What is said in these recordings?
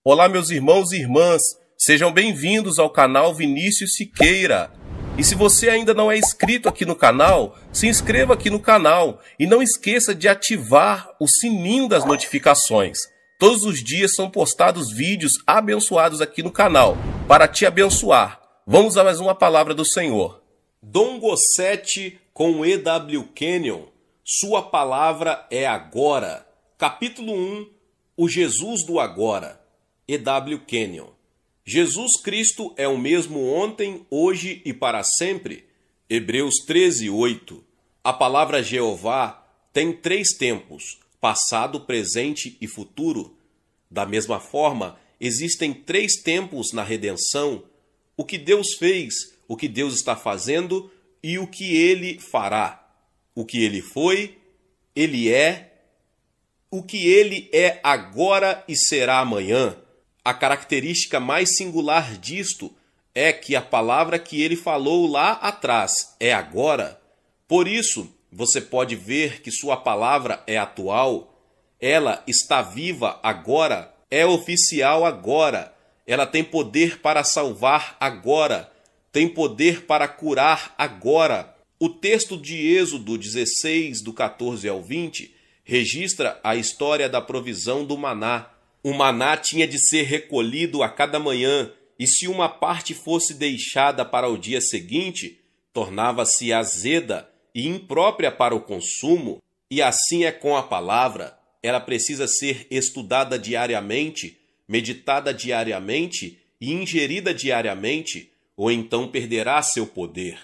Olá, meus irmãos e irmãs, sejam bem-vindos ao canal Vinícius Siqueira. E se você ainda não é inscrito aqui no canal, se inscreva aqui no canal e não esqueça de ativar o sininho das notificações. Todos os dias são postados vídeos abençoados aqui no canal, para te abençoar. Vamos a mais uma palavra do Senhor. Dom Gossete com E.W. Kenyon, sua palavra é agora. Capítulo 1, o Jesus do agora. E.W. Kenyon. Jesus Cristo é o mesmo ontem, hoje e para sempre. Hebreus 13, 8. A palavra Jeová tem 3 tempos, passado, presente e futuro. Da mesma forma, existem 3 tempos na redenção: o que Deus fez, o que Deus está fazendo e o que Ele fará. O que Ele foi, Ele é, o que Ele é agora e será amanhã. A característica mais singular disto é que a palavra que ele falou lá atrás é agora. Por isso, você pode ver que sua palavra é atual, ela está viva agora, é oficial agora, ela tem poder para salvar agora, tem poder para curar agora. O texto de Êxodo 16, do 14 ao 20, registra a história da provisão do maná. O maná tinha de ser recolhido a cada manhã, e se uma parte fosse deixada para o dia seguinte, tornava-se azeda e imprópria para o consumo. E assim é com a palavra. Ela precisa ser estudada diariamente, meditada diariamente e ingerida diariamente, ou então perderá seu poder.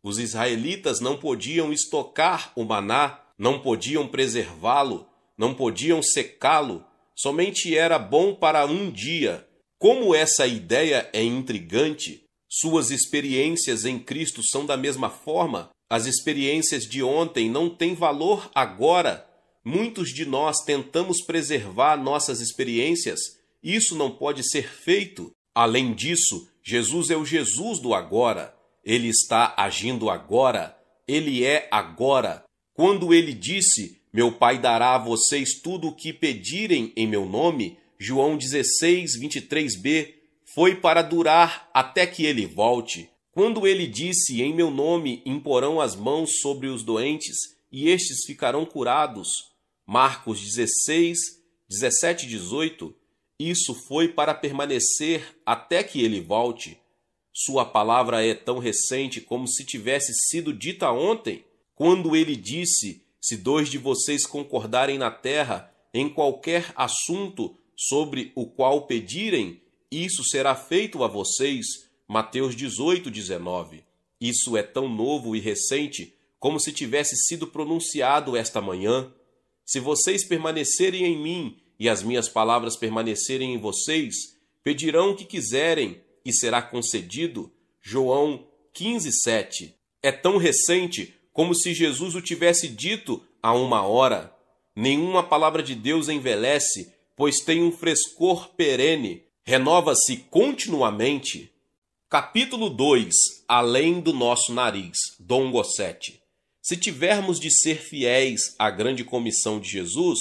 Os israelitas não podiam estocar o maná, não podiam preservá-lo, não podiam secá-lo, somente era bom para um dia. Como essa ideia é intrigante, suas experiências em Cristo são da mesma forma. As experiências de ontem não têm valor agora. Muitos de nós tentamos preservar nossas experiências. Isso não pode ser feito. Além disso, Jesus é o Jesus do agora. Ele está agindo agora. Ele é agora. Quando ele disse: "Meu Pai dará a vocês tudo o que pedirem em meu nome", João 16, 23b, foi para durar até que ele volte. Quando ele disse: "Em meu nome imporão as mãos sobre os doentes e estes ficarão curados", Marcos 16, 17 e 18, isso foi para permanecer até que ele volte. Sua palavra é tão recente como se tivesse sido dita ontem. Quando ele disse: "Se 2 de vocês concordarem na terra em qualquer assunto sobre o qual pedirem, isso será feito a vocês", Mateus 18, 19. Isso é tão novo e recente como se tivesse sido pronunciado esta manhã. "Se vocês permanecerem em mim e as minhas palavras permanecerem em vocês, pedirão o que quiserem e será concedido", João 15, 7. É tão recente como se Jesus o tivesse dito há 1 hora. Nenhuma palavra de Deus envelhece, pois tem um frescor perene, renova-se continuamente. Capítulo 2, além do nosso nariz, Dom Gossete. Se tivermos de ser fiéis à grande comissão de Jesus,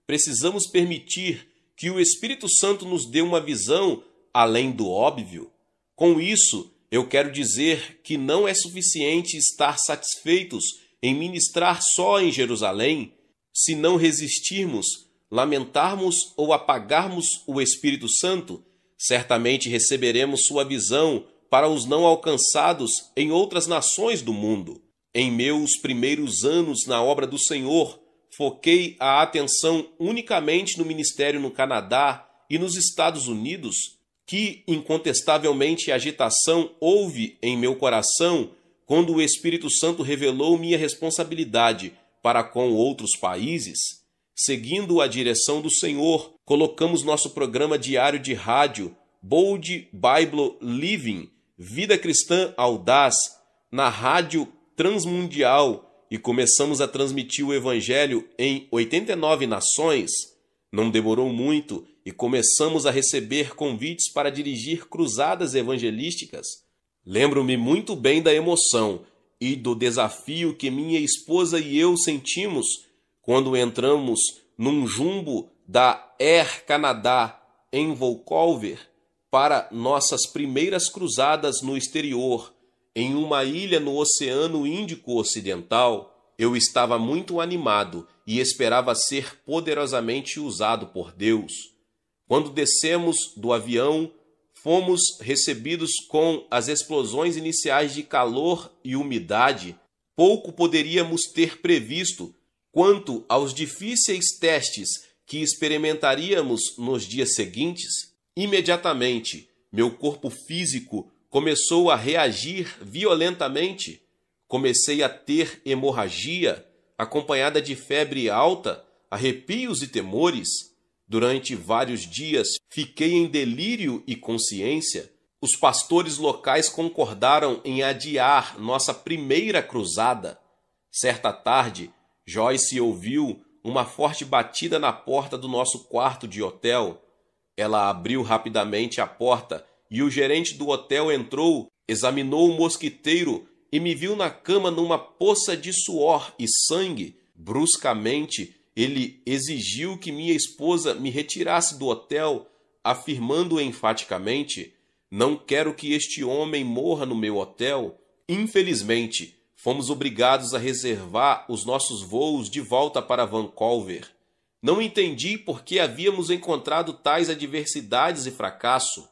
precisamos permitir que o Espírito Santo nos dê uma visão além do óbvio. Com isso, eu quero dizer que não é suficiente estar satisfeitos em ministrar só em Jerusalém. Se não resistirmos, lamentarmos ou apagarmos o Espírito Santo, certamente receberemos sua visão para os não alcançados em outras nações do mundo. Em meus primeiros anos na obra do Senhor, foquei a atenção unicamente no ministério no Canadá e nos Estados Unidos. Que incontestavelmente agitação houve em meu coração quando o Espírito Santo revelou minha responsabilidade para com outros países. Seguindo a direção do Senhor, colocamos nosso programa diário de rádio, Bold Bible Living, Vida Cristã Audaz, na Rádio Transmundial e começamos a transmitir o Evangelho em 89 nações. Não demorou muito e começamos a receber convites para dirigir cruzadas evangelísticas. Lembro-me muito bem da emoção e do desafio que minha esposa e eu sentimos quando entramos num jumbo da Air Canada em Vancouver para nossas primeiras cruzadas no exterior, em uma ilha no Oceano Índico Ocidental, eu estava muito animado e esperava ser poderosamente usado por Deus. Quando descemos do avião, fomos recebidos com as explosões iniciais de calor e umidade. Pouco poderíamos ter previsto quanto aos difíceis testes que experimentaríamos nos dias seguintes. Imediatamente, meu corpo físico começou a reagir violentamente. Comecei a ter hemorragia, acompanhada de febre alta, arrepios e temores. Durante vários dias, fiquei em delírio e consciência. Os pastores locais concordaram em adiar nossa primeira cruzada. Certa tarde, Joyce ouviu uma forte batida na porta do nosso quarto de hotel. Ela abriu rapidamente a porta e o gerente do hotel entrou, examinou o mosquiteiro e me viu na cama numa poça de suor e sangue. Bruscamente, ele exigiu que minha esposa me retirasse do hotel, afirmando enfaticamente: "Não quero que este homem morra no meu hotel." Infelizmente, fomos obrigados a reservar os nossos voos de volta para Vancouver. Não entendi por que havíamos encontrado tais adversidades e fracasso.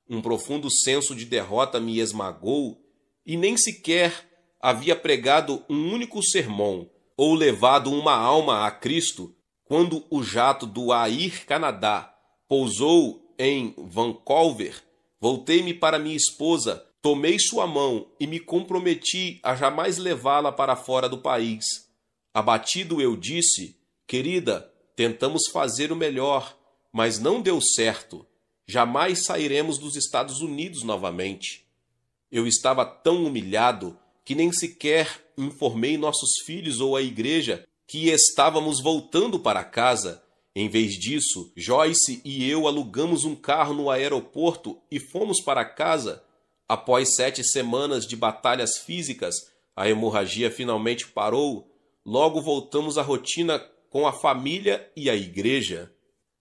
Um profundo senso de derrota me esmagou e nem sequer havia pregado um único sermão ou levado uma alma a Cristo quando o jato do Air Canada pousou em Vancouver. Voltei-me para minha esposa, tomei sua mão e me comprometi a jamais levá-la para fora do país. Abatido, eu disse: "Querida, tentamos fazer o melhor, mas não deu certo. Jamais sairemos dos Estados Unidos novamente." Eu estava tão humilhado que nem sequer informei nossos filhos ou a igreja que estávamos voltando para casa. Em vez disso, Joyce e eu alugamos um carro no aeroporto e fomos para casa. Após 7 semanas de batalhas físicas, a hemorragia finalmente parou. Logo voltamos à rotina com a família e a igreja.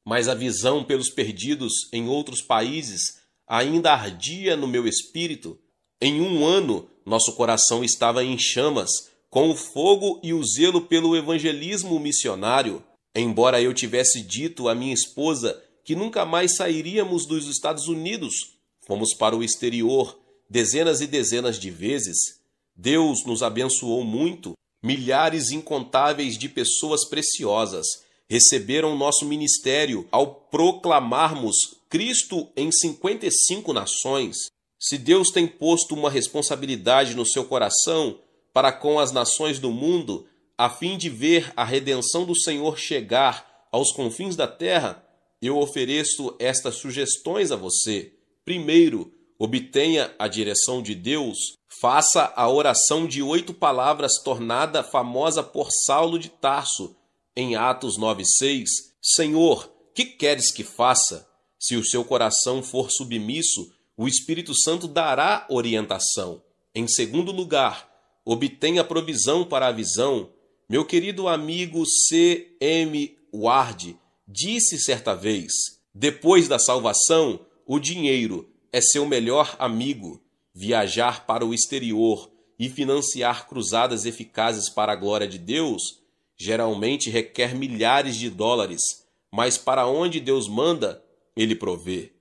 Mas a visão pelos perdidos em outros países ainda ardia no meu espírito. Em 1 ano, nosso coração estava em chamas, com o fogo e o zelo pelo evangelismo missionário. Embora eu tivesse dito à minha esposa que nunca mais sairíamos dos Estados Unidos, fomos para o exterior dezenas e dezenas de vezes. Deus nos abençoou muito. Milhares incontáveis de pessoas preciosas receberam nosso ministério ao proclamarmos Cristo em 55 nações. Se Deus tem posto uma responsabilidade no seu coração para com as nações do mundo, a fim de ver a redenção do Senhor chegar aos confins da terra, eu ofereço estas sugestões a você. Primeiro, obtenha a direção de Deus. Faça a oração de 8 palavras tornada famosa por Saulo de Tarso em Atos 9:6. Senhor, que queres que faça? Se o seu coração for submisso, o Espírito Santo dará orientação. Em segundo lugar, obtenha provisão para a visão. Meu querido amigo C.M. Ward disse certa vez: depois da salvação, o dinheiro é seu melhor amigo. Viajar para o exterior e financiar cruzadas eficazes para a glória de Deus geralmente requer milhares de dólares, mas para onde Deus manda, Ele provê.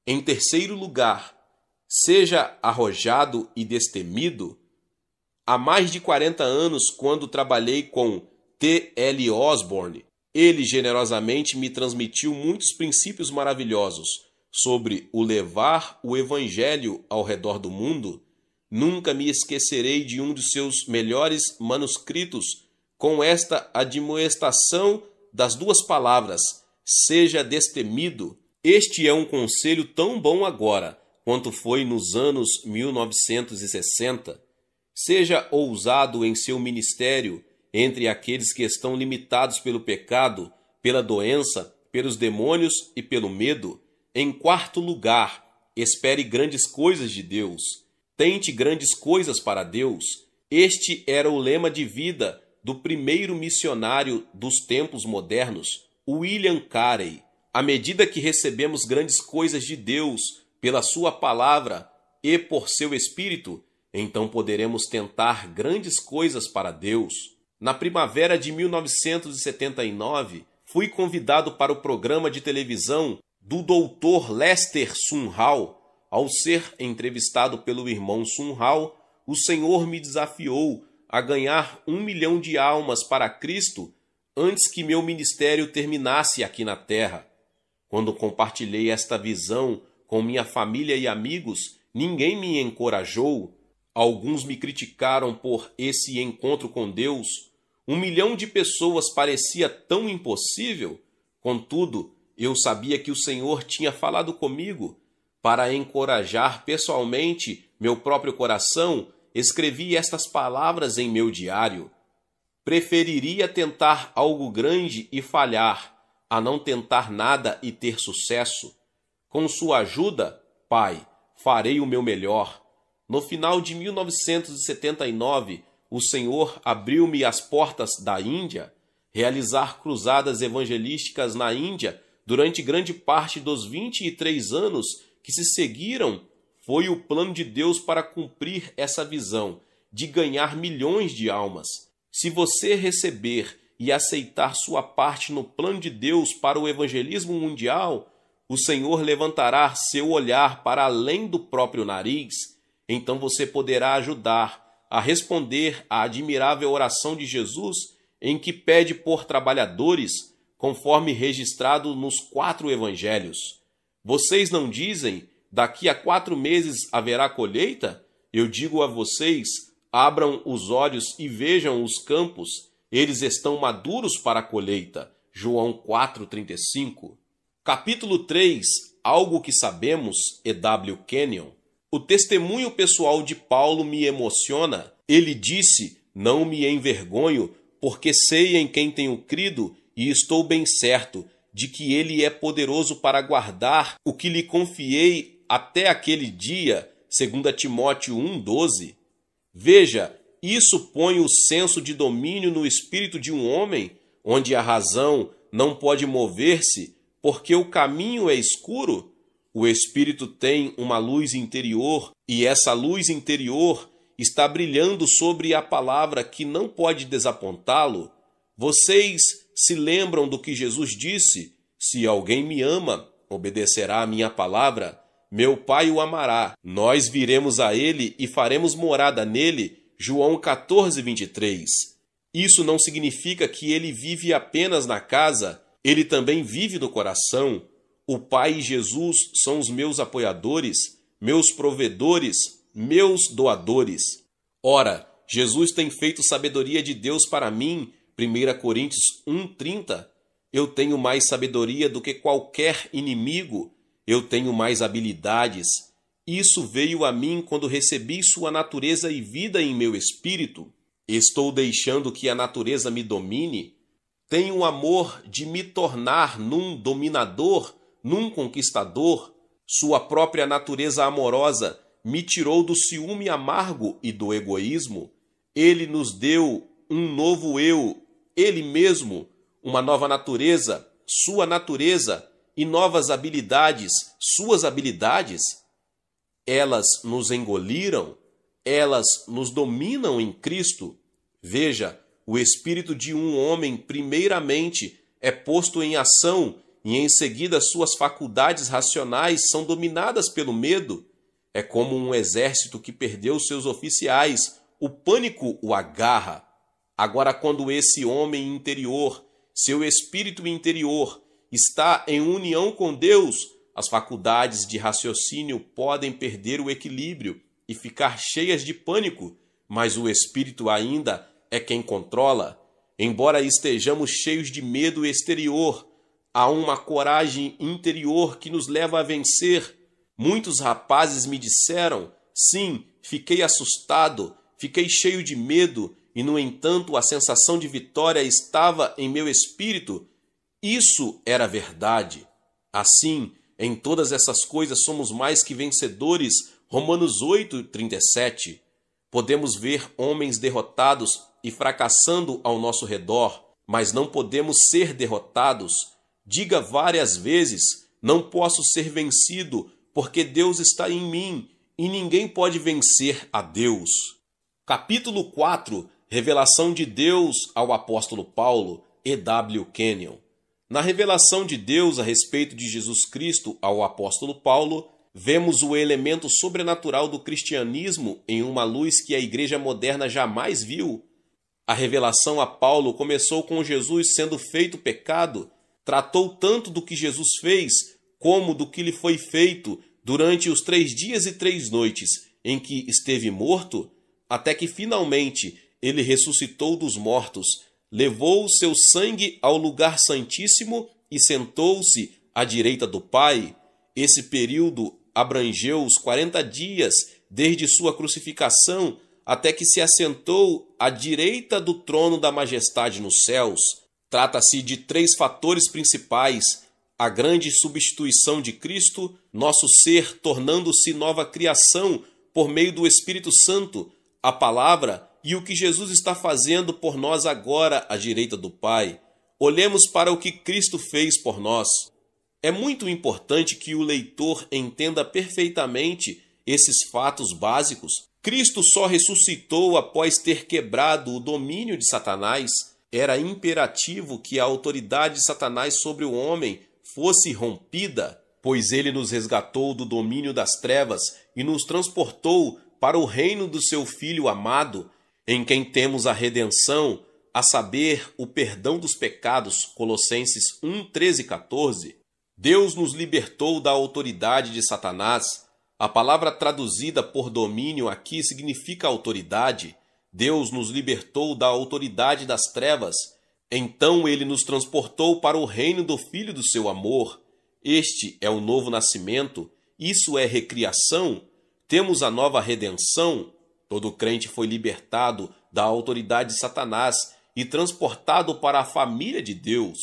Em terceiro lugar, seja arrojado e destemido. Há mais de 40 anos, quando trabalhei com T.L. Osborne, ele generosamente me transmitiu muitos princípios maravilhosos sobre o levar o evangelho ao redor do mundo. Nunca me esquecerei de um dos seus melhores manuscritos com esta admoestação das 2 palavras: seja destemido. Este é um conselho tão bom agora quanto foi nos anos 1960. Seja ousado em seu ministério entre aqueles que estão limitados pelo pecado, pela doença, pelos demônios e pelo medo. Em quarto lugar, espere grandes coisas de Deus. Tente grandes coisas para Deus. Este era o lema de vida do primeiro missionário dos tempos modernos, William Carey. À medida que recebemos grandes coisas de Deus pela sua palavra e por seu Espírito, então poderemos tentar grandes coisas para Deus. Na primavera de 1979, fui convidado para o programa de televisão do Dr. Lester Sumrall. Ao ser entrevistado pelo irmão Sumrall, o Senhor me desafiou a ganhar 1 milhão de almas para Cristo antes que meu ministério terminasse aqui na terra. Quando compartilhei esta visão com minha família e amigos, ninguém me encorajou. Alguns me criticaram por esse encontro com Deus. 1 milhão de pessoas parecia tão impossível. Contudo, eu sabia que o Senhor tinha falado comigo. Para encorajar pessoalmente meu próprio coração, escrevi estas palavras em meu diário. Preferiria tentar algo grande e falhar, a não tentar nada e ter sucesso. Com sua ajuda, Pai, farei o meu melhor. No final de 1979, o Senhor abriu-me as portas da Índia. Realizar cruzadas evangelísticas na Índia durante grande parte dos 23 anos que se seguiram foi o plano de Deus para cumprir essa visão de ganhar milhões de almas. Se você receber e aceitar sua parte no plano de Deus para o evangelismo mundial, o Senhor levantará seu olhar para além do próprio nariz. Então você poderá ajudar a responder à admirável oração de Jesus, em que pede por trabalhadores, conforme registrado nos 4 evangelhos. Vocês não dizem, daqui a 4 meses haverá colheita? Eu digo a vocês, abram os olhos e vejam os campos, eles estão maduros para a colheita. João 4,35. Capítulo 3, Algo que Sabemos, E.W. Kenyon. O testemunho pessoal de Paulo me emociona. Ele disse, não me envergonho, porque sei em quem tenho crido e estou bem certo de que ele é poderoso para guardar o que lhe confiei até aquele dia, 2 Timóteo 1,12. Veja, isso põe o senso de domínio no espírito de um homem, onde a razão não pode mover-se, porque o caminho é escuro. O espírito tem uma luz interior, e essa luz interior está brilhando sobre a palavra que não pode desapontá-lo. Vocês se lembram do que Jesus disse? Se alguém me ama, obedecerá a minha palavra. Meu Pai o amará. Nós viremos a ele e faremos morada nele. João 14:23. Isso não significa que ele vive apenas na casa, ele também vive no coração. O Pai e Jesus são os meus apoiadores, meus provedores, meus doadores. Ora, Jesus tem feito sabedoria de Deus para mim, 1 Coríntios 1:30. Eu tenho mais sabedoria do que qualquer inimigo, eu tenho mais habilidades. Isso veio a mim quando recebi sua natureza e vida em meu espírito. Estou deixando que a natureza me domine? Tenho o amor de me tornar num dominador, num conquistador? Sua própria natureza amorosa me tirou do ciúme amargo e do egoísmo. Ele nos deu um novo eu, ele mesmo, uma nova natureza, sua natureza, e novas habilidades, suas habilidades. Elas nos engoliram, elas nos dominam em Cristo. Veja, o espírito de um homem, primeiramente, é posto em ação e em seguida suas faculdades racionais são dominadas pelo medo. É como um exército que perdeu seus oficiais, o pânico o agarra. Agora, quando esse homem interior, seu espírito interior, está em união com Deus, as faculdades de raciocínio podem perder o equilíbrio e ficar cheias de pânico, mas o espírito ainda é quem controla. Embora estejamos cheios de medo exterior, há uma coragem interior que nos leva a vencer. Muitos rapazes me disseram, sim, fiquei assustado, fiquei cheio de medo, e no entanto a sensação de vitória estava em meu espírito. Isso era verdade. Assim, em todas essas coisas somos mais que vencedores. Romanos 8:37. Podemos ver homens derrotados e fracassando ao nosso redor, mas não podemos ser derrotados. Diga várias vezes: não posso ser vencido, porque Deus está em mim e ninguém pode vencer a Deus. Capítulo 4. Revelação de Deus ao apóstolo Paulo, E.W. Kenyon. Na revelação de Deus a respeito de Jesus Cristo ao apóstolo Paulo, vemos o elemento sobrenatural do cristianismo em uma luz que a igreja moderna jamais viu. A revelação a Paulo começou com Jesus sendo feito pecado, tratou tanto do que Jesus fez como do que lhe foi feito durante os 3 dias e 3 noites em que esteve morto, até que finalmente ele ressuscitou dos mortos, levou seu sangue ao lugar santíssimo e sentou-se à direita do Pai. Esse período abrangeu os 40 dias desde sua crucificação até que se assentou à direita do trono da majestade nos céus. Trata-se de 3 fatores principais: a grande substituição de Cristo, nosso ser tornando-se nova criação por meio do Espírito Santo, a palavra e o que Jesus está fazendo por nós agora à direita do Pai. Olhemos para o que Cristo fez por nós. É muito importante que o leitor entenda perfeitamente esses fatos básicos. Cristo só ressuscitou após ter quebrado o domínio de Satanás. Era imperativo que a autoridade de Satanás sobre o homem fosse rompida, pois ele nos resgatou do domínio das trevas e nos transportou para o reino do seu Filho amado, em quem temos a redenção, a saber, o perdão dos pecados. Colossenses 1, 13 e 14. Deus nos libertou da autoridade de Satanás. A palavra traduzida por domínio aqui significa autoridade. Deus nos libertou da autoridade das trevas. Então ele nos transportou para o reino do Filho do seu amor. Este é o novo nascimento. Isso é recriação. Temos a nova redenção. Todo crente foi libertado da autoridade de Satanás e transportado para a família de Deus.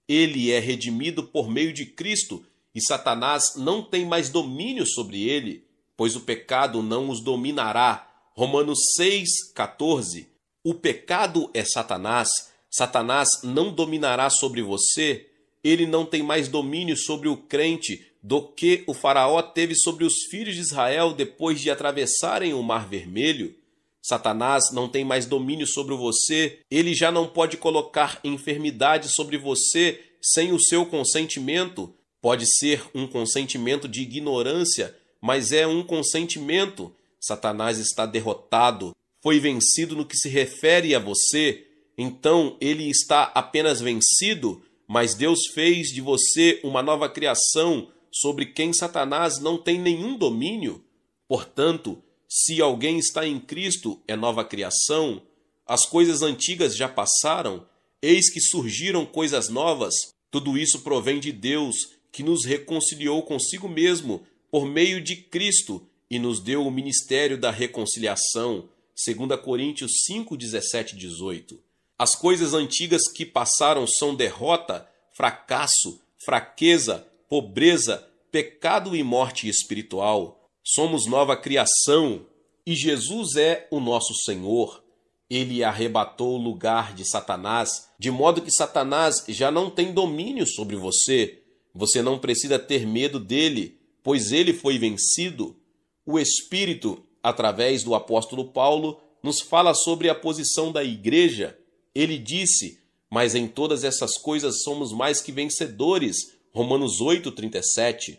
Ele é redimido por meio de Cristo e Satanás não tem mais domínio sobre ele, pois o pecado não os dominará. Romanos 6, 14. O pecado é Satanás. Satanás não dominará sobre você. Ele não tem mais domínio sobre o crente do que o faraó teve sobre os filhos de Israel depois de atravessarem o Mar Vermelho. Satanás não tem mais domínio sobre você. Ele já não pode colocar enfermidade sobre você sem o seu consentimento. Pode ser um consentimento de ignorância, mas é um consentimento. Satanás está derrotado, foi vencido no que se refere a você. Então ele está apenas vencido, mas Deus fez de você uma nova criação sobre quem Satanás não tem nenhum domínio. Portanto, se alguém está em Cristo, é nova criação. As coisas antigas já passaram, eis que surgiram coisas novas. Tudo isso provém de Deus, que nos reconciliou consigo mesmo por meio de Cristo e nos deu o ministério da reconciliação. 2 Coríntios 5, 17 e 18. As coisas antigas que passaram são derrota, fracasso, fraqueza, pobreza, pecado e morte espiritual. Somos nova criação e Jesus é o nosso Senhor. Ele arrebatou o lugar de Satanás, de modo que Satanás já não tem domínio sobre você. Você não precisa ter medo dele, pois ele foi vencido. O Espírito, através do apóstolo Paulo, nos fala sobre a posição da igreja. Ele disse: mas em todas essas coisas somos mais que vencedores. Romanos 8, 37.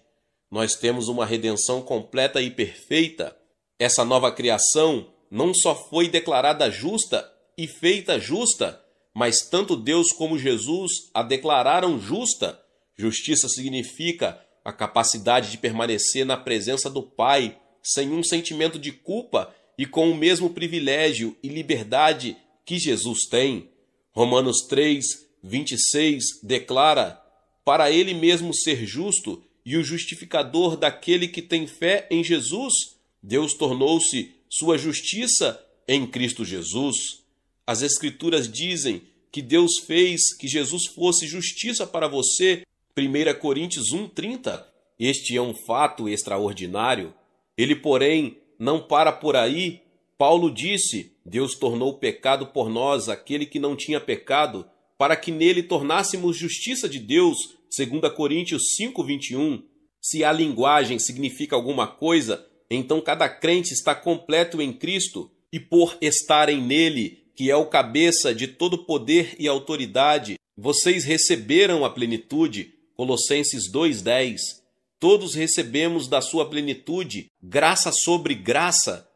Nós temos uma redenção completa e perfeita. Essa nova criação não só foi declarada justa e feita justa, mas tanto Deus como Jesus a declararam justa. Justiça significa a capacidade de permanecer na presença do Pai, sem um sentimento de culpa e com o mesmo privilégio e liberdade que Jesus tem. Romanos 3, 26 declara: para ele mesmo ser justo e o justificador daquele que tem fé em Jesus, Deus tornou-se sua justiça em Cristo Jesus. As Escrituras dizem que Deus fez que Jesus fosse justiça para você. 1 Coríntios 1:30. Este é um fato extraordinário. Ele, porém, não para por aí. Paulo disse: Deus tornou pecado por nós aquele que não tinha pecado, para que nele tornássemos justiça de Deus, 2 Coríntios 5:21. Se a linguagem significa alguma coisa, então cada crente está completo em Cristo, e por estarem nele, que é o cabeça de todo poder e autoridade, vocês receberam a plenitude. Colossenses 2:10. Todos recebemos da sua plenitude, graça sobre graça.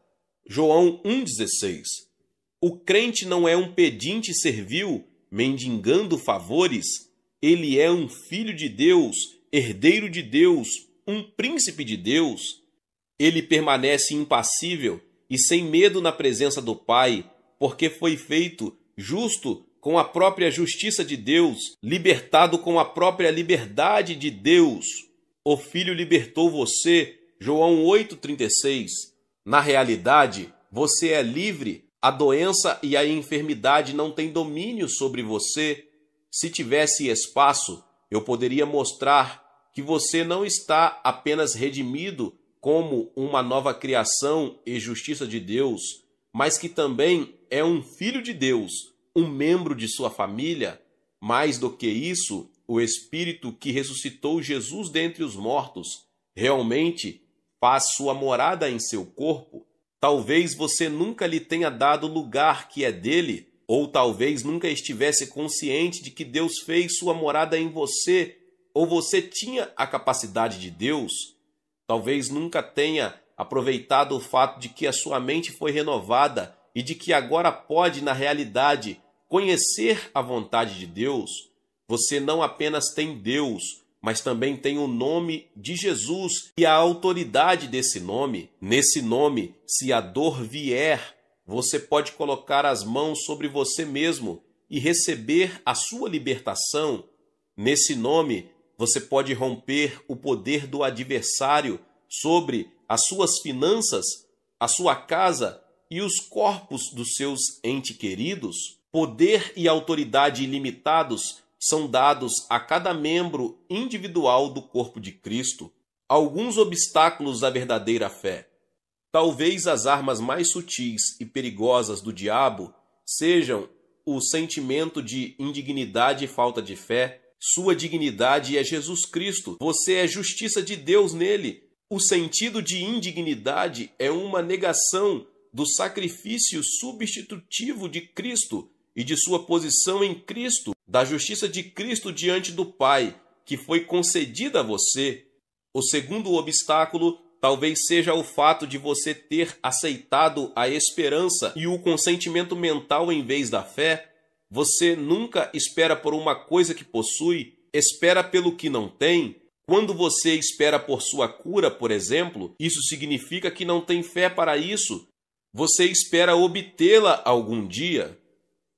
João 1,16. O crente não é um pedinte servil, mendigando favores. Ele é um filho de Deus, herdeiro de Deus, um príncipe de Deus. Ele permanece impassível e sem medo na presença do Pai, porque foi feito justo com a própria justiça de Deus, libertado com a própria liberdade de Deus. O Filho libertou você, João 8,36. Na realidade, você é livre. A doença e a enfermidade não têm domínio sobre você. Se tivesse espaço, eu poderia mostrar que você não está apenas redimido como uma nova criação e justiça de Deus, mas que também é um filho de Deus, um membro de sua família. Mais do que isso, o Espírito que ressuscitou Jesus dentre os mortos realmente faz sua morada em seu corpo. Talvez você nunca lhe tenha dado o lugar que é dele, ou talvez nunca estivesse consciente de que Deus fez sua morada em você, ou você tinha a capacidade de Deus. Talvez nunca tenha aproveitado o fato de que a sua mente foi renovada e de que agora pode, na realidade, conhecer a vontade de Deus. Você não apenas tem Deus, mas também tem o nome de Jesus e a autoridade desse nome. Nesse nome, se a dor vier, você pode colocar as mãos sobre você mesmo e receber a sua libertação. Nesse nome, você pode romper o poder do adversário sobre as suas finanças, a sua casa e os corpos dos seus entes queridos. Poder e autoridade ilimitados são dados a cada membro individual do corpo de Cristo. Alguns obstáculos à verdadeira fé. Talvez as armas mais sutis e perigosas do diabo sejam o sentimento de indignidade e falta de fé. Sua dignidade é Jesus Cristo. Você é justiça de Deus nele. O sentido de indignidade é uma negação do sacrifício substitutivo de Cristo e de sua posição em Cristo, da justiça de Cristo diante do Pai, que foi concedida a você. O segundo obstáculo talvez seja o fato de você ter aceitado a esperança e o consentimento mental em vez da fé. Você nunca espera por uma coisa que possui, espera pelo que não tem. Quando você espera por sua cura, por exemplo, isso significa que não tem fé para isso. Você espera obtê-la algum dia.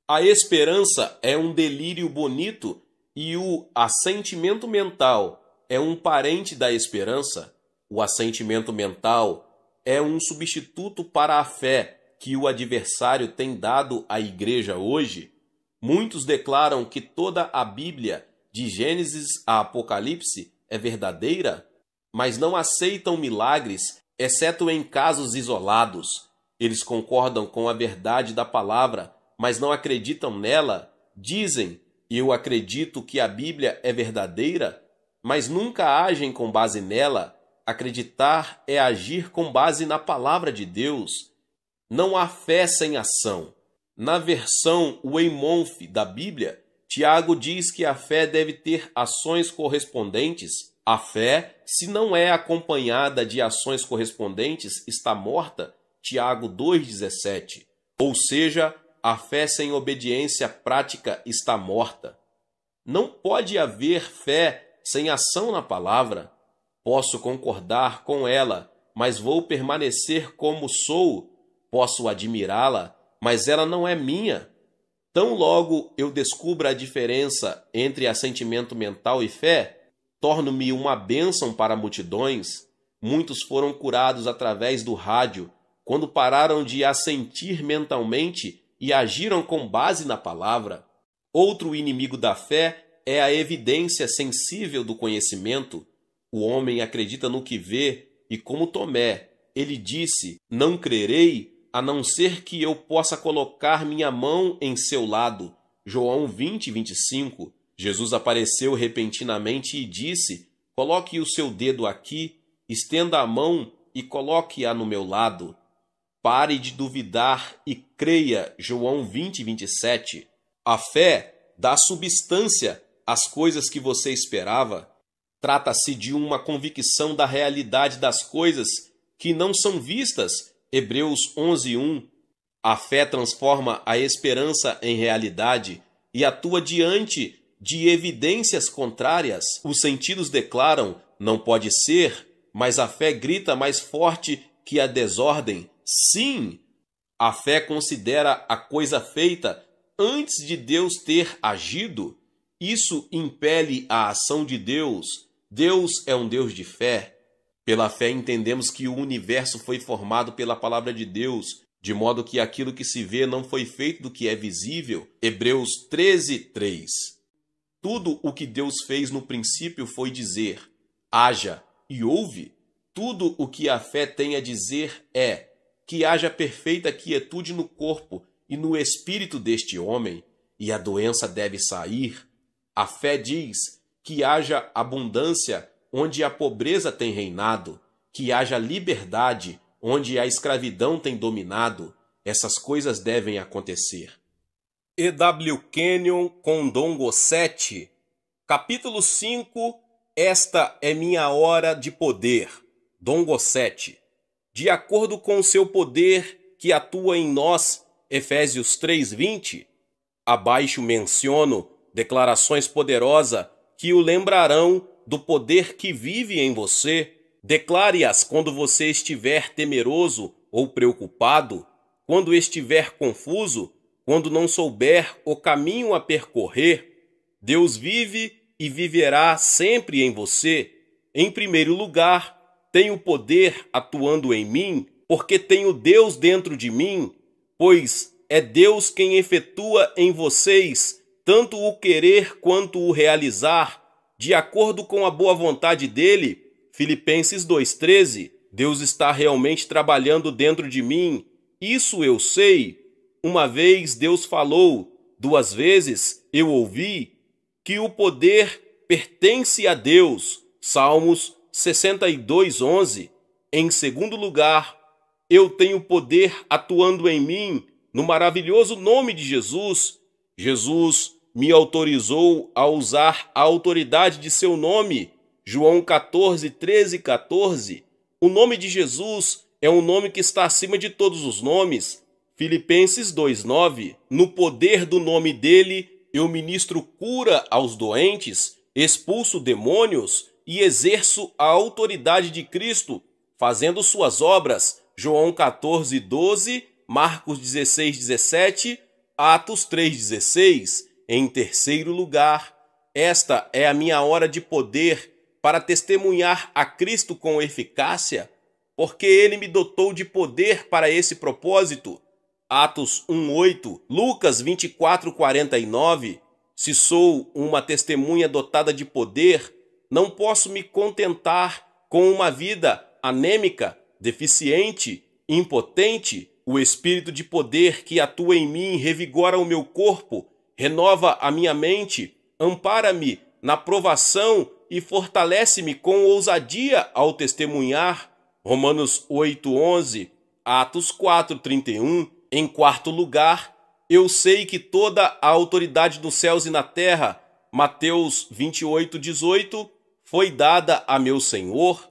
A esperança é um delírio bonito e o assentimento mental é um parente da esperança. O assentimento mental é um substituto para a fé que o adversário tem dado à igreja hoje. Muitos declaram que toda a Bíblia, de Gênesis a Apocalipse, é verdadeira, mas não aceitam milagres, exceto em casos isolados. Eles concordam com a verdade da palavra, mas não acreditam nela. Dizem, eu acredito que a Bíblia é verdadeira, mas nunca agem com base nela. Acreditar é agir com base na palavra de Deus. Não há fé sem ação. Na versão Weymouth da Bíblia, Tiago diz que a fé deve ter ações correspondentes. A fé, se não é acompanhada de ações correspondentes, está morta. Tiago 2,17. Ou seja, a fé sem obediência prática está morta. Não pode haver fé sem ação na palavra. Posso concordar com ela, mas vou permanecer como sou. Posso admirá-la, mas ela não é minha. Tão logo eu descubra a diferença entre assentimento mental e fé, torno-me uma bênção para multidões. Muitos foram curados através do rádio, quando pararam de assentir mentalmente e agiram com base na palavra. Outro inimigo da fé é a evidência sensível do conhecimento. O homem acredita no que vê e, como Tomé, ele disse, não crerei a não ser que eu possa colocar minha mão em seu lado. João 20, 25. Jesus apareceu repentinamente e disse: coloque o seu dedo aqui, estenda a mão e coloque-a no meu lado. Pare de duvidar e creia. João 20, 27. A fé dá substância às coisas que você esperava. Trata-se de uma convicção da realidade das coisas que não são vistas. Hebreus 11, 1. A fé transforma a esperança em realidade e atua diante de evidências contrárias. Os sentidos declaram: não pode ser, mas a fé grita mais forte que a desordem: sim! A fé considera a coisa feita antes de Deus ter agido. Isso impele a ação de Deus. Deus é um Deus de fé. Pela fé entendemos que o universo foi formado pela palavra de Deus, de modo que aquilo que se vê não foi feito do que é visível. Hebreus 13, 3. Tudo o que Deus fez no princípio foi dizer: haja, e houve. Tudo o que a fé tem a dizer é que haja perfeita quietude no corpo e no espírito deste homem, e a doença deve sair. A fé diz que haja abundância onde a pobreza tem reinado, que haja liberdade onde a escravidão tem dominado. Essas coisas devem acontecer. E.W. Kenyon Condorcet, capítulo 5, Esta é minha hora de poder. Condorcet. De acordo com o seu poder que atua em nós, Efésios 3:20, abaixo menciono declarações poderosas que o lembrarão do poder que vive em você. Declare-as quando você estiver temeroso ou preocupado, quando estiver confuso, quando não souber o caminho a percorrer. Deus vive e viverá sempre em você. Em primeiro lugar, tenho poder atuando em mim, porque tenho Deus dentro de mim, pois é Deus quem efetua em vocês tanto o querer quanto o realizar, de acordo com a boa vontade dele. Filipenses 2:13. Deus está realmente trabalhando dentro de mim, isso eu sei. Uma vez Deus falou, 2 vezes eu ouvi, que o poder pertence a Deus. Salmos 62:11. Em segundo lugar, eu tenho poder atuando em mim, no maravilhoso nome de Jesus. Jesus me autorizou a usar a autoridade de seu nome. João 14:13 e 14. O nome de Jesus é um nome que está acima de todos os nomes. Filipenses 2:9. No poder do nome dele, eu ministro cura aos doentes, expulso demônios e exerço a autoridade de Cristo, fazendo suas obras. João 14:12, Marcos 16:17, Atos 3:16. Em terceiro lugar, esta é a minha hora de poder para testemunhar a Cristo com eficácia, porque ele me dotou de poder para esse propósito. Atos 1:8, Lucas 24:49. Se sou uma testemunha dotada de poder, não posso me contentar com uma vida anêmica, deficiente, impotente. O espírito de poder que atua em mim revigora o meu corpo, renova a minha mente, ampara-me na provação e fortalece-me com ousadia ao testemunhar. Romanos 8:11, Atos 4:31. Em quarto lugar, eu sei que toda a autoridade nos céus e na terra, Mateus 28:18, foi dada a meu Senhor.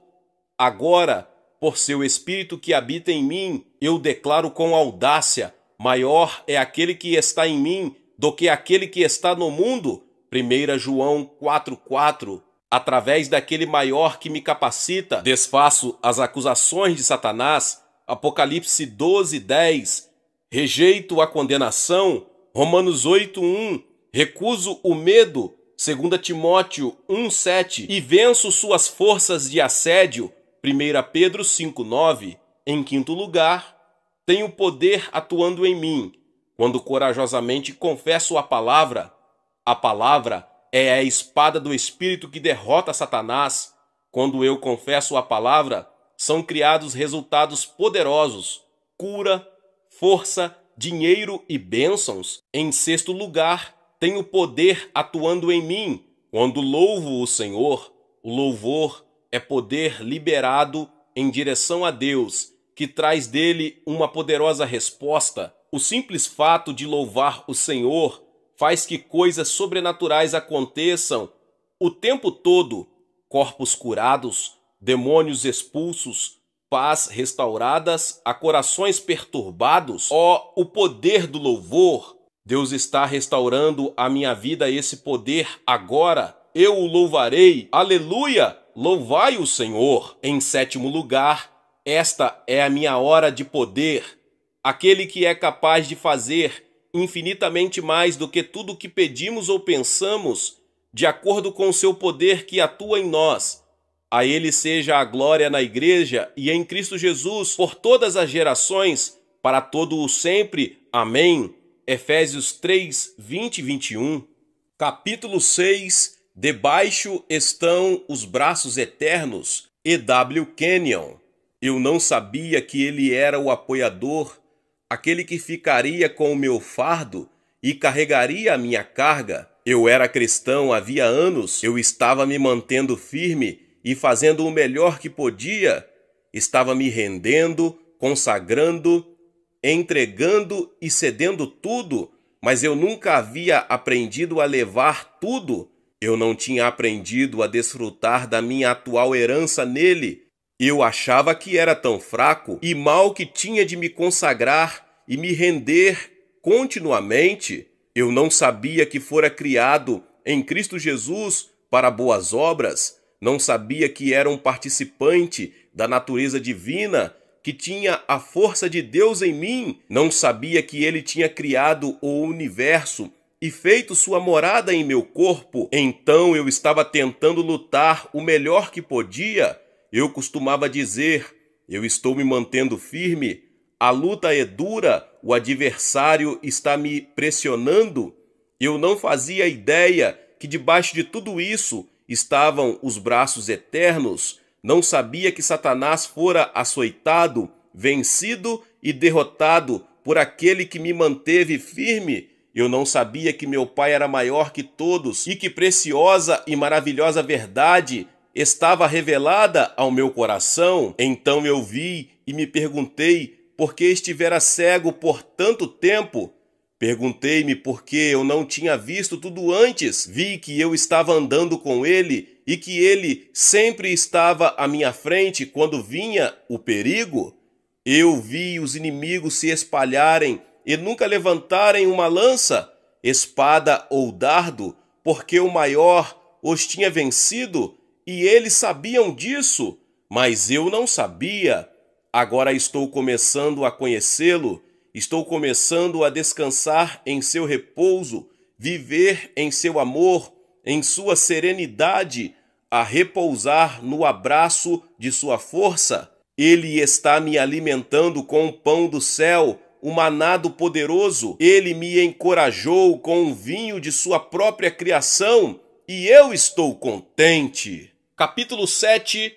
Agora, por seu Espírito que habita em mim, eu declaro com audácia: maior é aquele que está em mim do que aquele que está no mundo. 1 João 4:4. Através daquele maior que me capacita, desfaço as acusações de Satanás. Apocalipse 12:10. Rejeito a condenação. Romanos 8:1. Recuso o medo. 2 Timóteo 1:7. E venço suas forças de assédio. 1 Pedro 5:9. Em quinto lugar, tenho poder atuando em mim quando corajosamente confesso a palavra. A palavra é a espada do Espírito que derrota Satanás. Quando eu confesso a palavra, são criados resultados poderosos: cura, força, dinheiro e bênçãos. Em sexto lugar, tenho poder atuando em mim. Quando louvo o Senhor, o louvor é poder liberado em direção a Deus, que traz dele uma poderosa resposta. O simples fato de louvar o Senhor faz que coisas sobrenaturais aconteçam o tempo todo. Corpos curados, demônios expulsos, paz restauradas a corações perturbados. Ó, o poder do louvor! Deus está restaurando a minha vida, esse poder agora. Eu o louvarei. Aleluia! Louvai o Senhor. Em sétimo lugar, esta é a minha hora de poder. Aquele que é capaz de fazer infinitamente mais do que tudo o que pedimos ou pensamos, de acordo com o seu poder que atua em nós. A ele seja a glória na igreja e em Cristo Jesus por todas as gerações, para todo o sempre. Amém. Efésios 3, 20 e 21. Capítulo 6. Debaixo estão os braços eternos. E.W. Kenyon. Eu não sabia que ele era o apoiador, aquele que ficaria com o meu fardo e carregaria a minha carga. Eu era cristão havia anos, eu estava me mantendo firme e fazendo o melhor que podia. Estava me rendendo, consagrando, entregando e cedendo tudo, mas eu nunca havia aprendido a levar tudo. Eu não tinha aprendido a desfrutar da minha atual herança nele. Eu achava que era tão fraco e mal que tinha de me consagrar e me render continuamente. Eu não sabia que fora criado em Cristo Jesus para boas obras. Não sabia que era um participante da natureza divina, que tinha a força de Deus em mim. Não sabia que ele tinha criado o universo e feito sua morada em meu corpo. Então eu estava tentando lutar o melhor que podia. Eu costumava dizer, eu estou me mantendo firme, a luta é dura, o adversário está me pressionando. Eu não fazia ideia que debaixo de tudo isso estavam os braços eternos. Não sabia que Satanás fora açoitado, vencido e derrotado por aquele que me manteve firme. Eu não sabia que meu Pai era maior que todos e que preciosa e maravilhosa verdade estava revelada ao meu coração. Então eu vi e me perguntei por que estivera cego por tanto tempo. Perguntei-me por que eu não tinha visto tudo antes. Vi que eu estava andando com ele e que ele sempre estava à minha frente quando vinha o perigo. Eu vi os inimigos se espalharem e nunca levantarem uma lança, espada ou dardo, porque o maior os tinha vencido. E eles sabiam disso, mas eu não sabia. Agora estou começando a conhecê-lo, estou começando a descansar em seu repouso, viver em seu amor, em sua serenidade, a repousar no abraço de sua força. Ele está me alimentando com o pão do céu, o maná do poderoso. Ele me encorajou com o vinho de sua própria criação, e eu estou contente. Capítulo 7.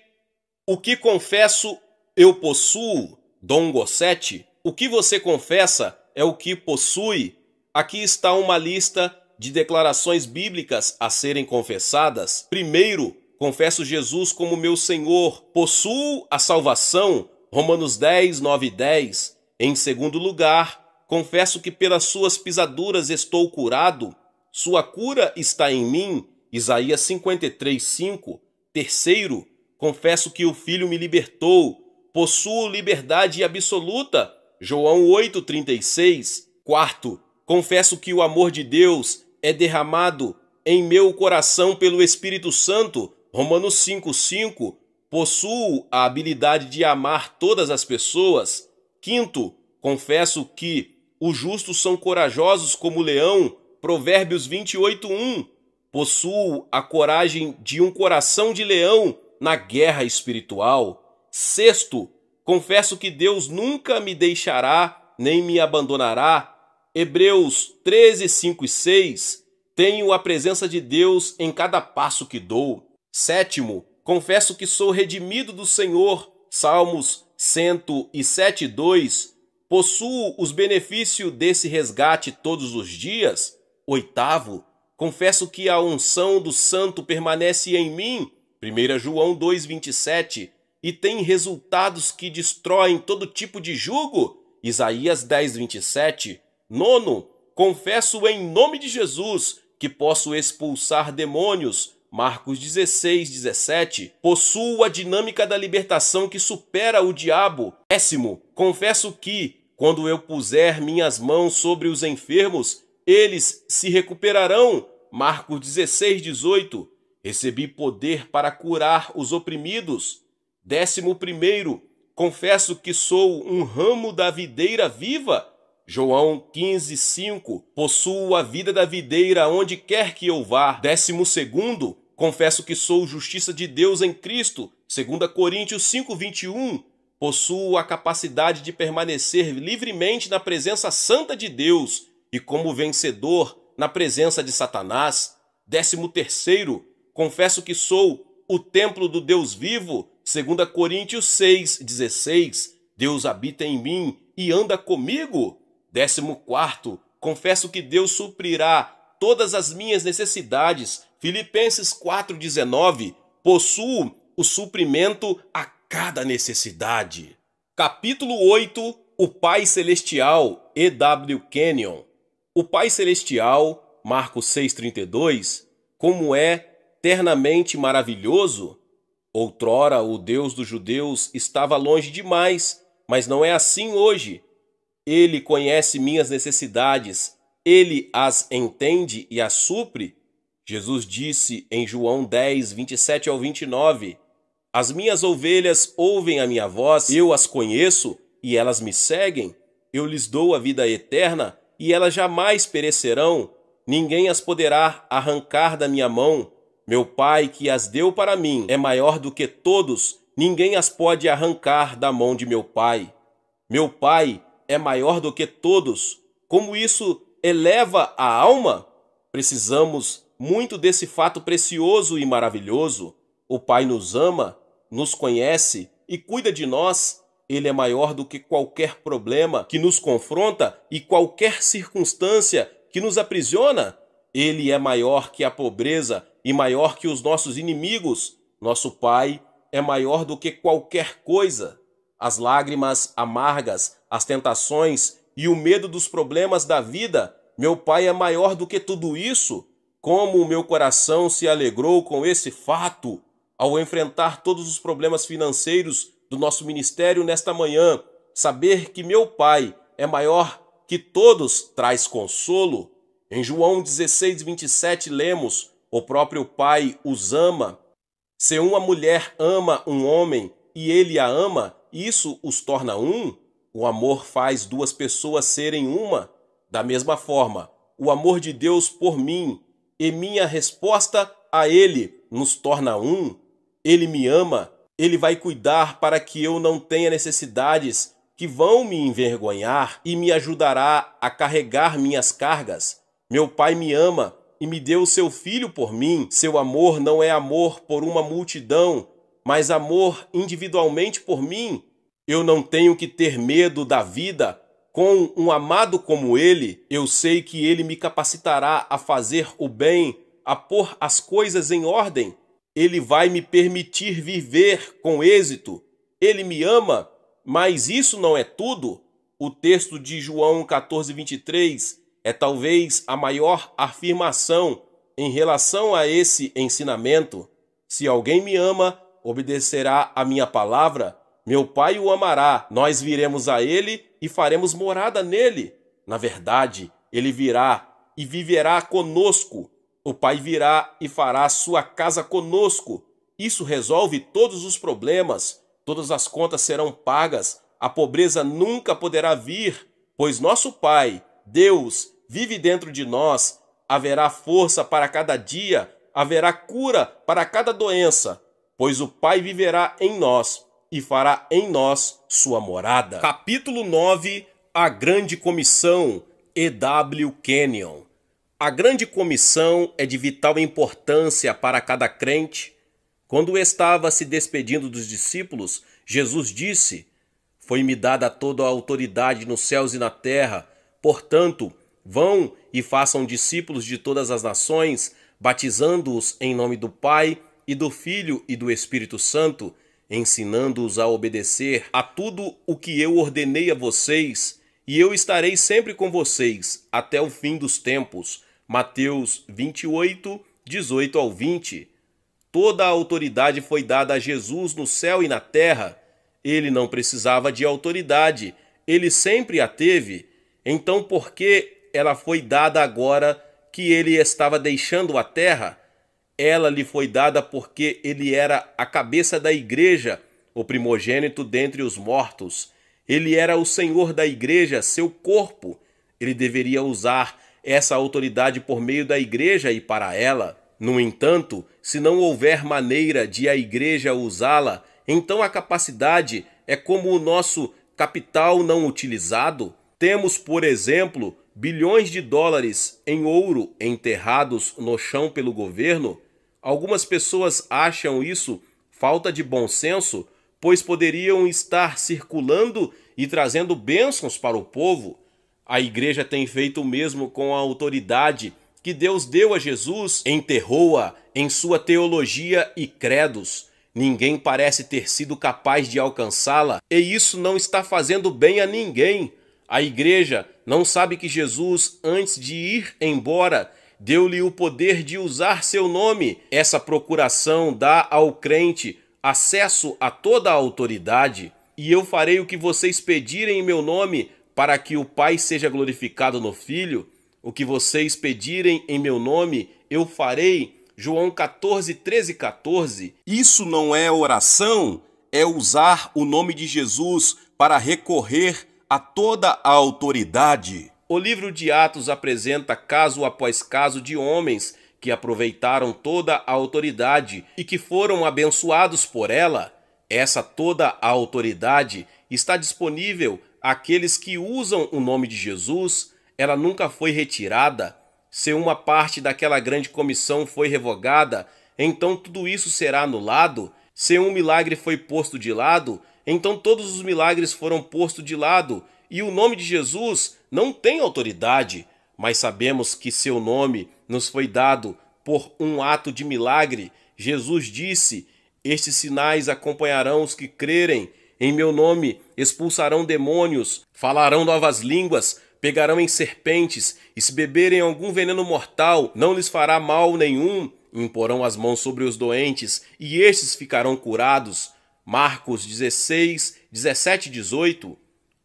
O que confesso eu possuo. Dom Gosset. O que você confessa é o que possui. Aqui está uma lista de declarações bíblicas a serem confessadas. Primeiro, confesso Jesus como meu Senhor. Possuo a salvação. Romanos 10, 9 e 10. Em segundo lugar, confesso que pelas suas pisaduras estou curado. Sua cura está em mim. Isaías 53, 5. Terceiro, confesso que o Filho me libertou. Possuo liberdade absoluta. João 8,36. Quarto, confesso que o amor de Deus é derramado em meu coração pelo Espírito Santo. Romanos 5,5. Possuo a habilidade de amar todas as pessoas. Quinto, confesso que os justos são corajosos como o leão. Provérbios 28:1. Possuo a coragem de um coração de leão na guerra espiritual. Sexto, confesso que Deus nunca me deixará nem me abandonará. Hebreus 13, 5 e 6. Tenho a presença de Deus em cada passo que dou. Sétimo, confesso que sou redimido do Senhor. Salmos 107, 2. Possuo os benefícios desse resgate todos os dias. Oitavo, confesso que a unção do Santo permanece em mim, 1 João 2,27, e tem resultados que destroem todo tipo de jugo, Isaías 10,27. Nono, confesso em nome de Jesus que posso expulsar demônios, Marcos 16,17. Possuo a dinâmica da libertação que supera o diabo. Décimo, confesso que, quando eu puser minhas mãos sobre os enfermos, eles se recuperarão, Marcos 16,18. Recebi poder para curar os oprimidos. 11º, confesso que sou um ramo da videira viva, João 15,5. Possuo a vida da videira onde quer que eu vá. 12º, confesso que sou justiça de Deus em Cristo, 2 Coríntios 5,21. Possuo a capacidade de permanecer livremente na presença santa de Deus e como vencedor na presença de Satanás. 13º, confesso que sou o templo do Deus vivo, 2 Coríntios 6,16. Deus habita em mim e anda comigo. 14º, confesso que Deus suprirá todas as minhas necessidades, Filipenses 4,19. Possuo o suprimento a cada necessidade. Capítulo 8, o Pai Celestial, E.W. Kenyon. O Pai Celestial, Marcos 6,32, como é eternamente maravilhoso. Outrora o Deus dos judeus estava longe demais, mas não é assim hoje. Ele conhece minhas necessidades, ele as entende e as supre. Jesus disse em João 10, 27 ao 29, as minhas ovelhas ouvem a minha voz, eu as conheço e elas me seguem. Eu lhes dou a vida eterna e elas jamais perecerão. Ninguém as poderá arrancar da minha mão. Meu Pai que as deu para mim é maior do que todos. Ninguém as pode arrancar da mão de meu Pai. Meu Pai é maior do que todos. Como isso eleva a alma? Precisamos muito desse fato precioso e maravilhoso. O Pai nos ama, nos conhece e cuida de nós. Ele é maior do que qualquer problema que nos confronta e qualquer circunstância que nos aprisiona. Ele é maior que a pobreza e maior que os nossos inimigos. Nosso Pai é maior do que qualquer coisa. As lágrimas amargas, as tentações e o medo dos problemas da vida, meu Pai é maior do que tudo isso. Como o meu coração se alegrou com esse fato ao enfrentar todos os problemas financeiros do nosso ministério nesta manhã. Saber que meu Pai é maior que todos traz consolo. Em João 16, 27 lemos, o próprio Pai os ama. Se uma mulher ama um homem e ele a ama, isso os torna um. O amor faz duas pessoas serem uma. Da mesma forma, o amor de Deus por mim e minha resposta a ele nos torna um. Ele me ama, ele vai cuidar para que eu não tenha necessidades que vão me envergonhar e me ajudará a carregar minhas cargas. Meu Pai me ama e me deu seu Filho por mim. Seu amor não é amor por uma multidão, mas amor individualmente por mim. Eu não tenho que ter medo da vida. Com um amado como ele, eu sei que ele me capacitará a fazer o bem, a pôr as coisas em ordem. Ele vai me permitir viver com êxito. Ele me ama, mas isso não é tudo. O texto de João 14, 23 é talvez a maior afirmação em relação a esse ensinamento. Se alguém me ama, obedecerá a minha palavra. Meu Pai o amará, nós viremos a ele e faremos morada nele. Na verdade, ele virá e viverá conosco. O Pai virá e fará sua casa conosco. Isso resolve todos os problemas. Todas as contas serão pagas. A pobreza nunca poderá vir, pois nosso Pai, Deus, vive dentro de nós. Haverá força para cada dia, haverá cura para cada doença, pois o Pai viverá em nós e fará em nós sua morada. Capítulo 9, a Grande Comissão, E.W. Kenyon. A Grande Comissão é de vital importância para cada crente. Quando estava se despedindo dos discípulos, Jesus disse: Foi-me dada toda a autoridade nos céus e na terra, portanto, Vão e façam discípulos de todas as nações, batizando-os em nome do Pai e do Filho e do Espírito Santo, ensinando-os a obedecer a tudo o que eu ordenei a vocês, e eu estarei sempre com vocês até o fim dos tempos. Mateus 28, 18 ao 20. Toda a autoridade foi dada a Jesus no céu e na terra. Ele não precisava de autoridade, ele sempre a teve. Então por que ela foi dada agora que ele estava deixando a terra? Ela lhe foi dada porque ele era a cabeça da igreja, o primogênito dentre os mortos. Ele era o Senhor da igreja, seu corpo. Ele deveria usar essa autoridade por meio da igreja e para ela. No entanto, se não houver maneira de a igreja usá-la, então a capacidade é como o nosso capital não utilizado. Temos, por exemplo, bilhões de dólares em ouro enterrados no chão pelo governo. Algumas pessoas acham isso falta de bom senso, pois poderiam estar circulando e trazendo bênçãos para o povo. A igreja tem feito o mesmo com a autoridade que Deus deu a Jesus, enterrou-a em sua teologia e credos. Ninguém parece ter sido capaz de alcançá-la, e isso não está fazendo bem a ninguém. A igreja não sabe que Jesus, antes de ir embora, deu-lhe o poder de usar seu nome. Essa procuração dá ao crente acesso a toda a autoridade. E eu farei o que vocês pedirem em meu nome, para que o Pai seja glorificado no Filho. O que vocês pedirem em meu nome, eu farei. João 14, 13, 14. Isso não é oração, é usar o nome de Jesus para recorrer a toda a autoridade. O livro de Atos apresenta caso após caso de homens que aproveitaram toda a autoridade e que foram abençoados por ela. Essa toda a autoridade está disponível àqueles que usam o nome de Jesus. Ela nunca foi retirada. Se uma parte daquela grande comissão foi revogada, então tudo isso será anulado. Se um milagre foi posto de lado, então todos os milagres foram postos de lado. E o nome de Jesus não tem autoridade, mas sabemos que seu nome nos foi dado por um ato de milagre. Jesus disse: estes sinais acompanharão os que crerem. Em meu nome expulsarão demônios, falarão novas línguas, pegarão em serpentes, e se beberem algum veneno mortal, não lhes fará mal nenhum. Imporão as mãos sobre os doentes, e estes ficarão curados. Marcos 16, 17 e 18.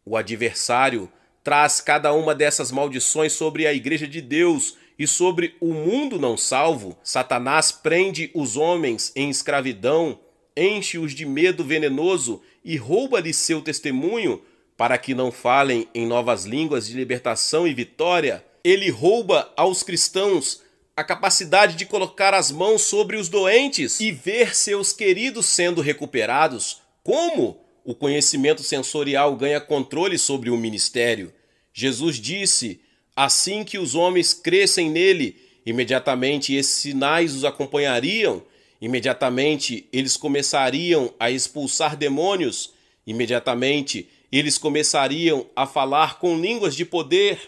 O adversário traz cada uma dessas maldições sobre a igreja de Deus e sobre o mundo não salvo. Satanás prende os homens em escravidão, enche-os de medo venenoso e rouba-lhes seu testemunho, para que não falem em novas línguas de libertação e vitória. Ele rouba aos cristãos a capacidade de colocar as mãos sobre os doentes e ver seus queridos sendo recuperados. Como? O conhecimento sensorial ganha controle sobre o ministério. Jesus disse: assim que os homens crescem nele, imediatamente esses sinais os acompanhariam. Imediatamente eles começariam a expulsar demônios. Imediatamente eles começariam a falar com línguas de poder.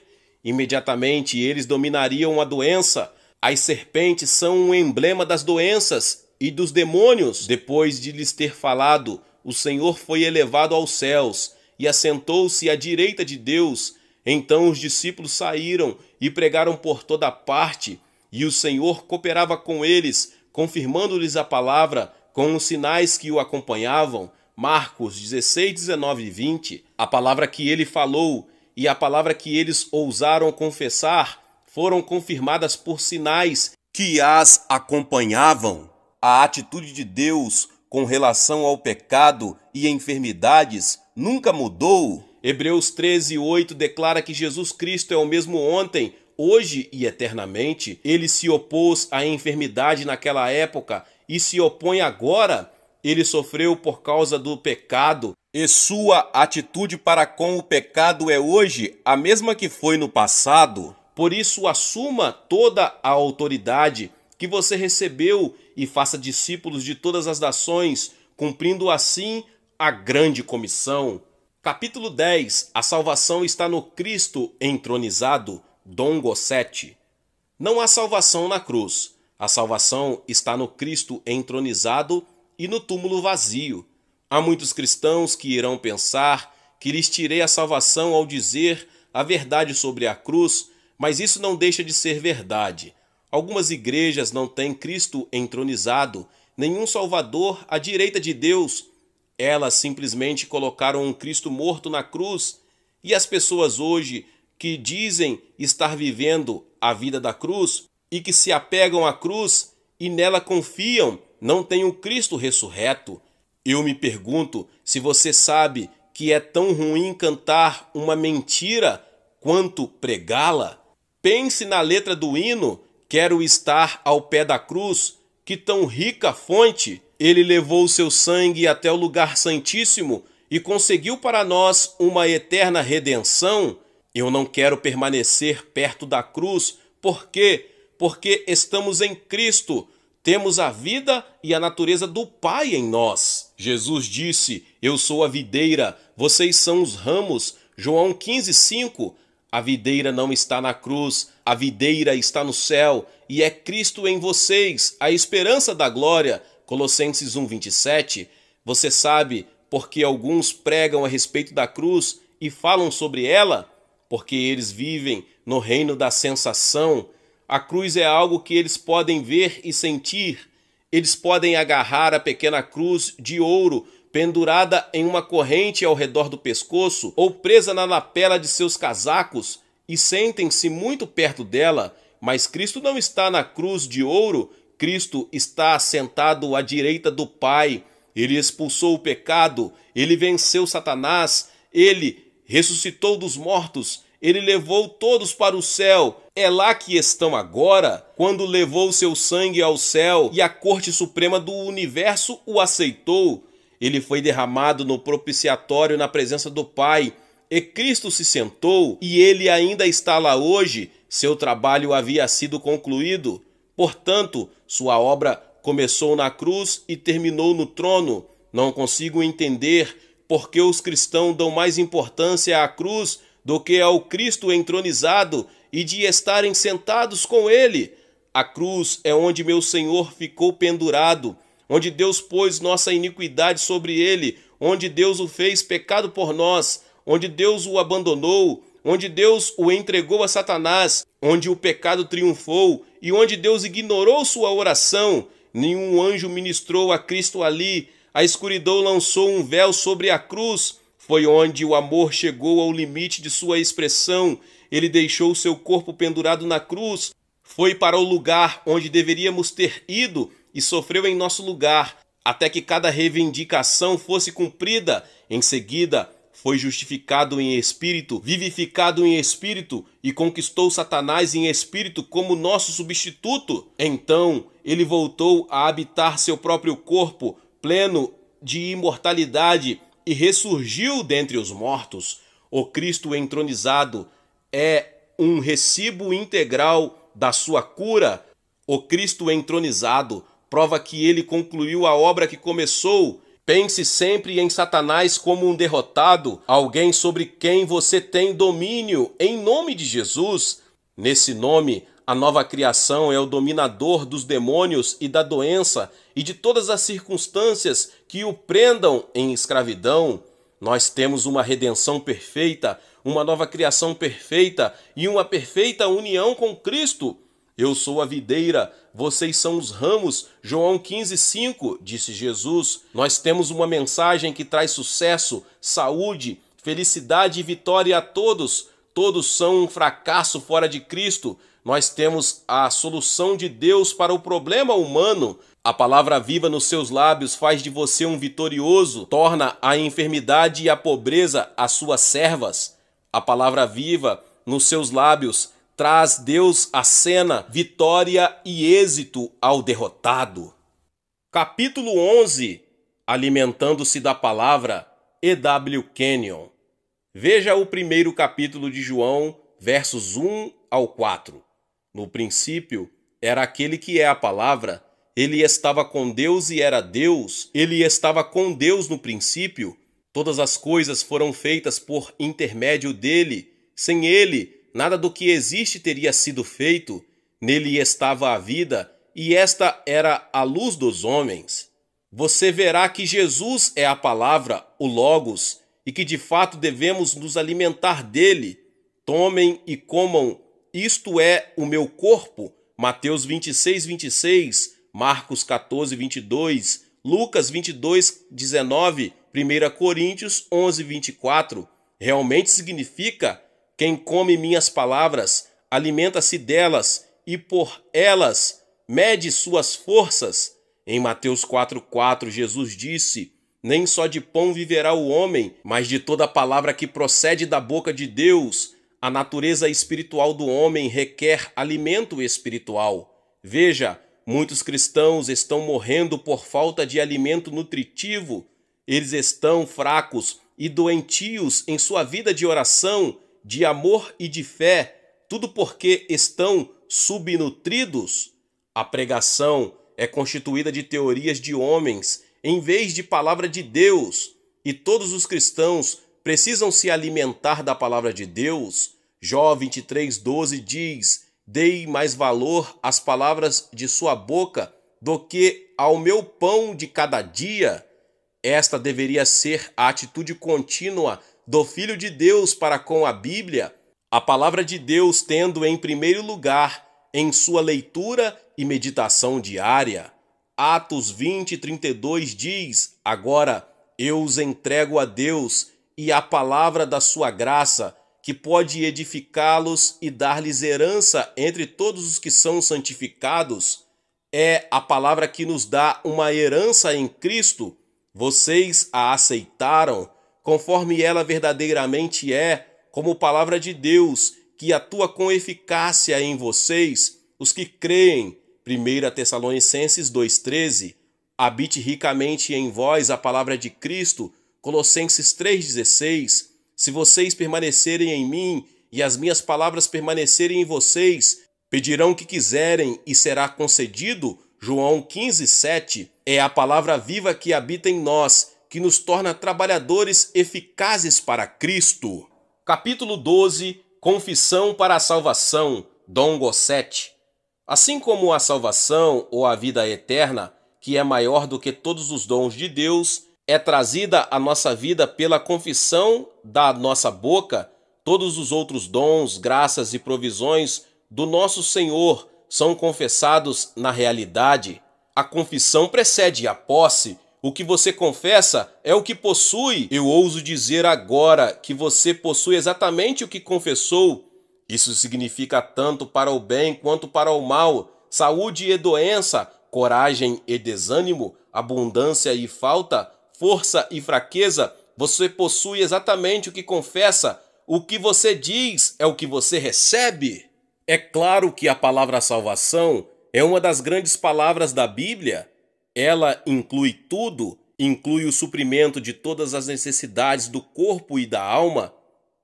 Imediatamente eles dominariam a doença. As serpentes são um emblema das doenças e dos demônios. Depois de lhes ter falado, o Senhor foi elevado aos céus e assentou-se à direita de Deus. Então os discípulos saíram e pregaram por toda parte, e o Senhor cooperava com eles, confirmando-lhes a palavra com os sinais que o acompanhavam. Marcos 16, 19 e 20. A palavra que ele falou e a palavra que eles ousaram confessar foram confirmadas por sinais que as acompanhavam. A atitude de Deus com relação ao pecado e enfermidades nunca mudou. Hebreus 13, 8 declara que Jesus Cristo é o mesmo ontem, hoje e eternamente. Ele se opôs à enfermidade naquela época e se opõe agora. Ele sofreu por causa do pecado e sua atitude para com o pecado é hoje a mesma que foi no passado. Por isso, assuma toda a autoridade que você recebeu e faça discípulos de todas as nações, cumprindo assim a grande comissão. Capítulo 10. A salvação está no Cristo entronizado. Dom Gossetti. Não há salvação na cruz. A salvação está no Cristo entronizado e no túmulo vazio. Há muitos cristãos que irão pensar que lhes tirei a salvação ao dizer a verdade sobre a cruz, mas isso não deixa de ser verdade. Algumas igrejas não têm Cristo entronizado, nenhum Salvador à direita de Deus. Elas simplesmente colocaram um Cristo morto na cruz. E as pessoas hoje que dizem estar vivendo a vida da cruz e que se apegam à cruz e nela confiam, não têm o Cristo ressurreto. Eu me pergunto se você sabe que é tão ruim cantar uma mentira quanto pregá-la. Pense na letra do hino, quero estar ao pé da cruz, que tão rica fonte. Ele levou seu sangue até o lugar santíssimo e conseguiu para nós uma eterna redenção. Eu não quero permanecer perto da cruz. Por quê? Porque estamos em Cristo. Temos a vida e a natureza do Pai em nós. Jesus disse, eu sou a videira, vocês são os ramos. João 15:5. A videira não está na cruz, a videira está no céu, e é Cristo em vocês, a esperança da glória. Colossenses 1:27. Você sabe por que alguns pregam a respeito da cruz e falam sobre ela? Porque eles vivem no reino da sensação. A cruz é algo que eles podem ver e sentir. Eles podem agarrar a pequena cruz de ouro pendurada em uma corrente ao redor do pescoço ou presa na lapela de seus casacos e sentem-se muito perto dela, mas Cristo não está na cruz de ouro. Cristo está sentado à direita do Pai. Ele expulsou o pecado, ele venceu Satanás, ele ressuscitou dos mortos, ele levou todos para o céu. É lá que estão agora, quando levou seu sangue ao céu e a Corte Suprema do Universo o aceitou. Ele foi derramado no propiciatório na presença do Pai, e Cristo se sentou, e ele ainda está lá hoje. Seu trabalho havia sido concluído. Portanto, sua obra começou na cruz e terminou no trono. Não consigo entender por que os cristãos dão mais importância à cruz do que ao Cristo entronizado e de estarem sentados com ele. A cruz é onde meu Senhor ficou pendurado, onde Deus pôs nossa iniquidade sobre ele, onde Deus o fez pecado por nós, onde Deus o abandonou, onde Deus o entregou a Satanás, onde o pecado triunfou e onde Deus ignorou sua oração. Nenhum anjo ministrou a Cristo ali. A escuridão lançou um véu sobre a cruz. Foi onde o amor chegou ao limite de sua expressão. Ele deixou seu corpo pendurado na cruz. Foi para o lugar onde deveríamos ter ido e sofreu em nosso lugar, até que cada reivindicação fosse cumprida. Em seguida, foi justificado em espírito, vivificado em espírito e conquistou Satanás em espírito como nosso substituto. Então, ele voltou a habitar seu próprio corpo, pleno de imortalidade, e ressurgiu dentre os mortos. O Cristo entronizado é um recibo integral da sua cura. O Cristo entronizado prova que ele concluiu a obra que começou. Pense sempre em Satanás como um derrotado, alguém sobre quem você tem domínio, em nome de Jesus. Nesse nome, a nova criação é o dominador dos demônios e da doença e de todas as circunstâncias que o prendam em escravidão. Nós temos uma redenção perfeita, uma nova criação perfeita e uma perfeita união com Cristo. Eu sou a videira, vocês são os ramos. João 15:5, disse Jesus. Nós temos uma mensagem que traz sucesso, saúde, felicidade e vitória a todos. Todos são um fracasso fora de Cristo. Nós temos a solução de Deus para o problema humano. A palavra viva nos seus lábios faz de você um vitorioso, torna a enfermidade e a pobreza as suas servas. A palavra viva nos seus lábios traz Deus à cena, vitória e êxito ao derrotado. Capítulo 11. Alimentando-se da palavra, E.W. Kenyon. Veja o primeiro capítulo de João, versos 1 ao 4. No princípio, era aquele que é a palavra. Ele estava com Deus e era Deus. Ele estava com Deus no princípio. Todas as coisas foram feitas por intermédio dele. Sem ele, nada do que existe teria sido feito. Nele estava a vida, e esta era a luz dos homens. Você verá que Jesus é a palavra, o Logos, e que de fato devemos nos alimentar dele. Tomem e comam, isto é o meu corpo. Mateus 26, 26, Marcos 14, 22, Lucas 22, 19, 1 Coríntios 11, 24. Realmente significa: quem come minhas palavras, alimenta-se delas e por elas mede suas forças. Em Mateus 4,4, Jesus disse: nem só de pão viverá o homem, mas de toda palavra que procede da boca de Deus. A natureza espiritual do homem requer alimento espiritual. Veja, muitos cristãos estão morrendo por falta de alimento nutritivo. Eles estão fracos e doentios em sua vida de oração, de amor e de fé, tudo porque estão subnutridos. A pregação é constituída de teorias de homens em vez de palavra de Deus, e todos os cristãos precisam se alimentar da palavra de Deus. Jó 23:12 diz: dei mais valor às palavras de sua boca do que ao meu pão de cada dia. Esta deveria ser a atitude contínua do Filho de Deus para com a Bíblia, a palavra de Deus tendo em primeiro lugar em sua leitura e meditação diária. Atos 20:32 diz: agora eu os entrego a Deus e à palavra da sua graça, que pode edificá-los e dar-lhes herança entre todos os que são santificados. É a palavra que nos dá uma herança em Cristo. Vocês a aceitaram, conforme ela verdadeiramente é, como palavra de Deus, que atua com eficácia em vocês, os que creem. 1 Tessalonicenses 2,13. Habite ricamente em vós a palavra de Cristo. Colossenses 3,16. Se vocês permanecerem em mim e as minhas palavras permanecerem em vocês, pedirão o que quiserem e será concedido. João 15,7. É a palavra viva que habita em nós, que nos torna trabalhadores eficazes para Cristo. Capítulo 12. Confissão para a salvação. Dom Gossete. Assim como a salvação ou a vida eterna, que é maior do que todos os dons de Deus, é trazida à nossa vida pela confissão da nossa boca, todos os outros dons, graças e provisões do nosso Senhor são confessados na realidade. A confissão precede a posse. O que você confessa é o que possui. Eu ouso dizer agora que você possui exatamente o que confessou. Isso significa tanto para o bem quanto para o mal, saúde e doença, coragem e desânimo, abundância e falta, força e fraqueza. Você possui exatamente o que confessa. O que você diz é o que você recebe. É claro que a palavra salvação é uma das grandes palavras da Bíblia. Ela inclui tudo, inclui o suprimento de todas as necessidades do corpo e da alma.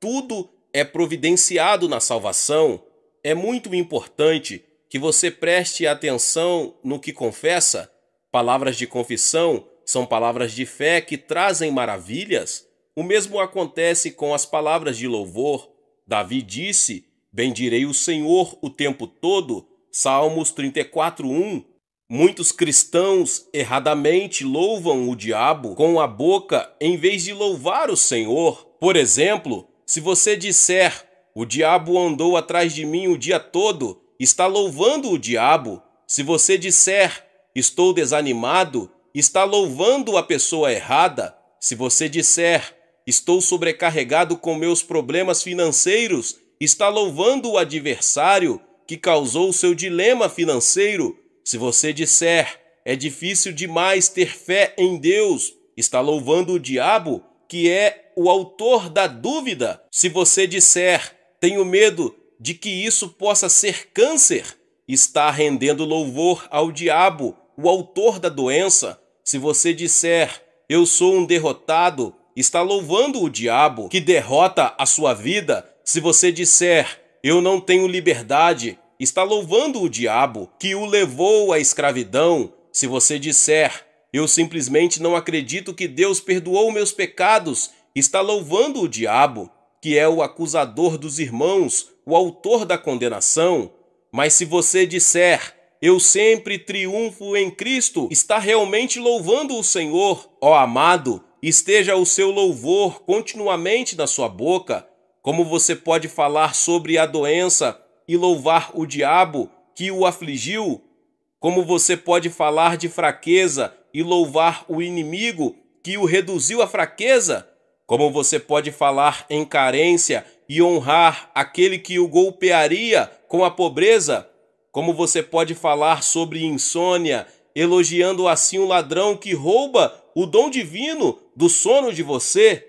Tudo é providenciado na salvação. É muito importante que você preste atenção no que confessa. Palavras de confissão são palavras de fé que trazem maravilhas. O mesmo acontece com as palavras de louvor. Davi disse: bendirei o Senhor o tempo todo. Salmos 34:1. Muitos cristãos erradamente louvam o diabo com a boca em vez de louvar o Senhor. Por exemplo, se você disser: o diabo andou atrás de mim o dia todo, está louvando o diabo. Se você disser: estou desanimado, está louvando a pessoa errada. Se você disser: estou sobrecarregado com meus problemas financeiros, está louvando o adversário que causou o seu dilema financeiro. Se você disser: é difícil demais ter fé em Deus, está louvando o diabo, que é o autor da dúvida. Se você disser: tenho medo de que isso possa ser câncer, está rendendo louvor ao diabo, o autor da doença. Se você disser: eu sou um derrotado, está louvando o diabo, que derrota a sua vida. Se você disser: eu não tenho liberdade, está louvando o diabo, que o levou à escravidão. Se você disser: eu simplesmente não acredito que Deus perdoou meus pecados, está louvando o diabo. que é o acusador dos irmãos, o autor da condenação. Mas se você disser, eu sempre triunfo em Cristo, está realmente louvando o Senhor. Ó amado, esteja o seu louvor continuamente na sua boca. Como você pode falar sobre a doença e louvar o diabo que o afligiu? Como você pode falar de fraqueza e louvar o inimigo que o reduziu à fraqueza? Como você pode falar em carência e honrar aquele que o golpearia com a pobreza? Como você pode falar sobre insônia, elogiando assim o ladrão que rouba o dom divino do sono de você?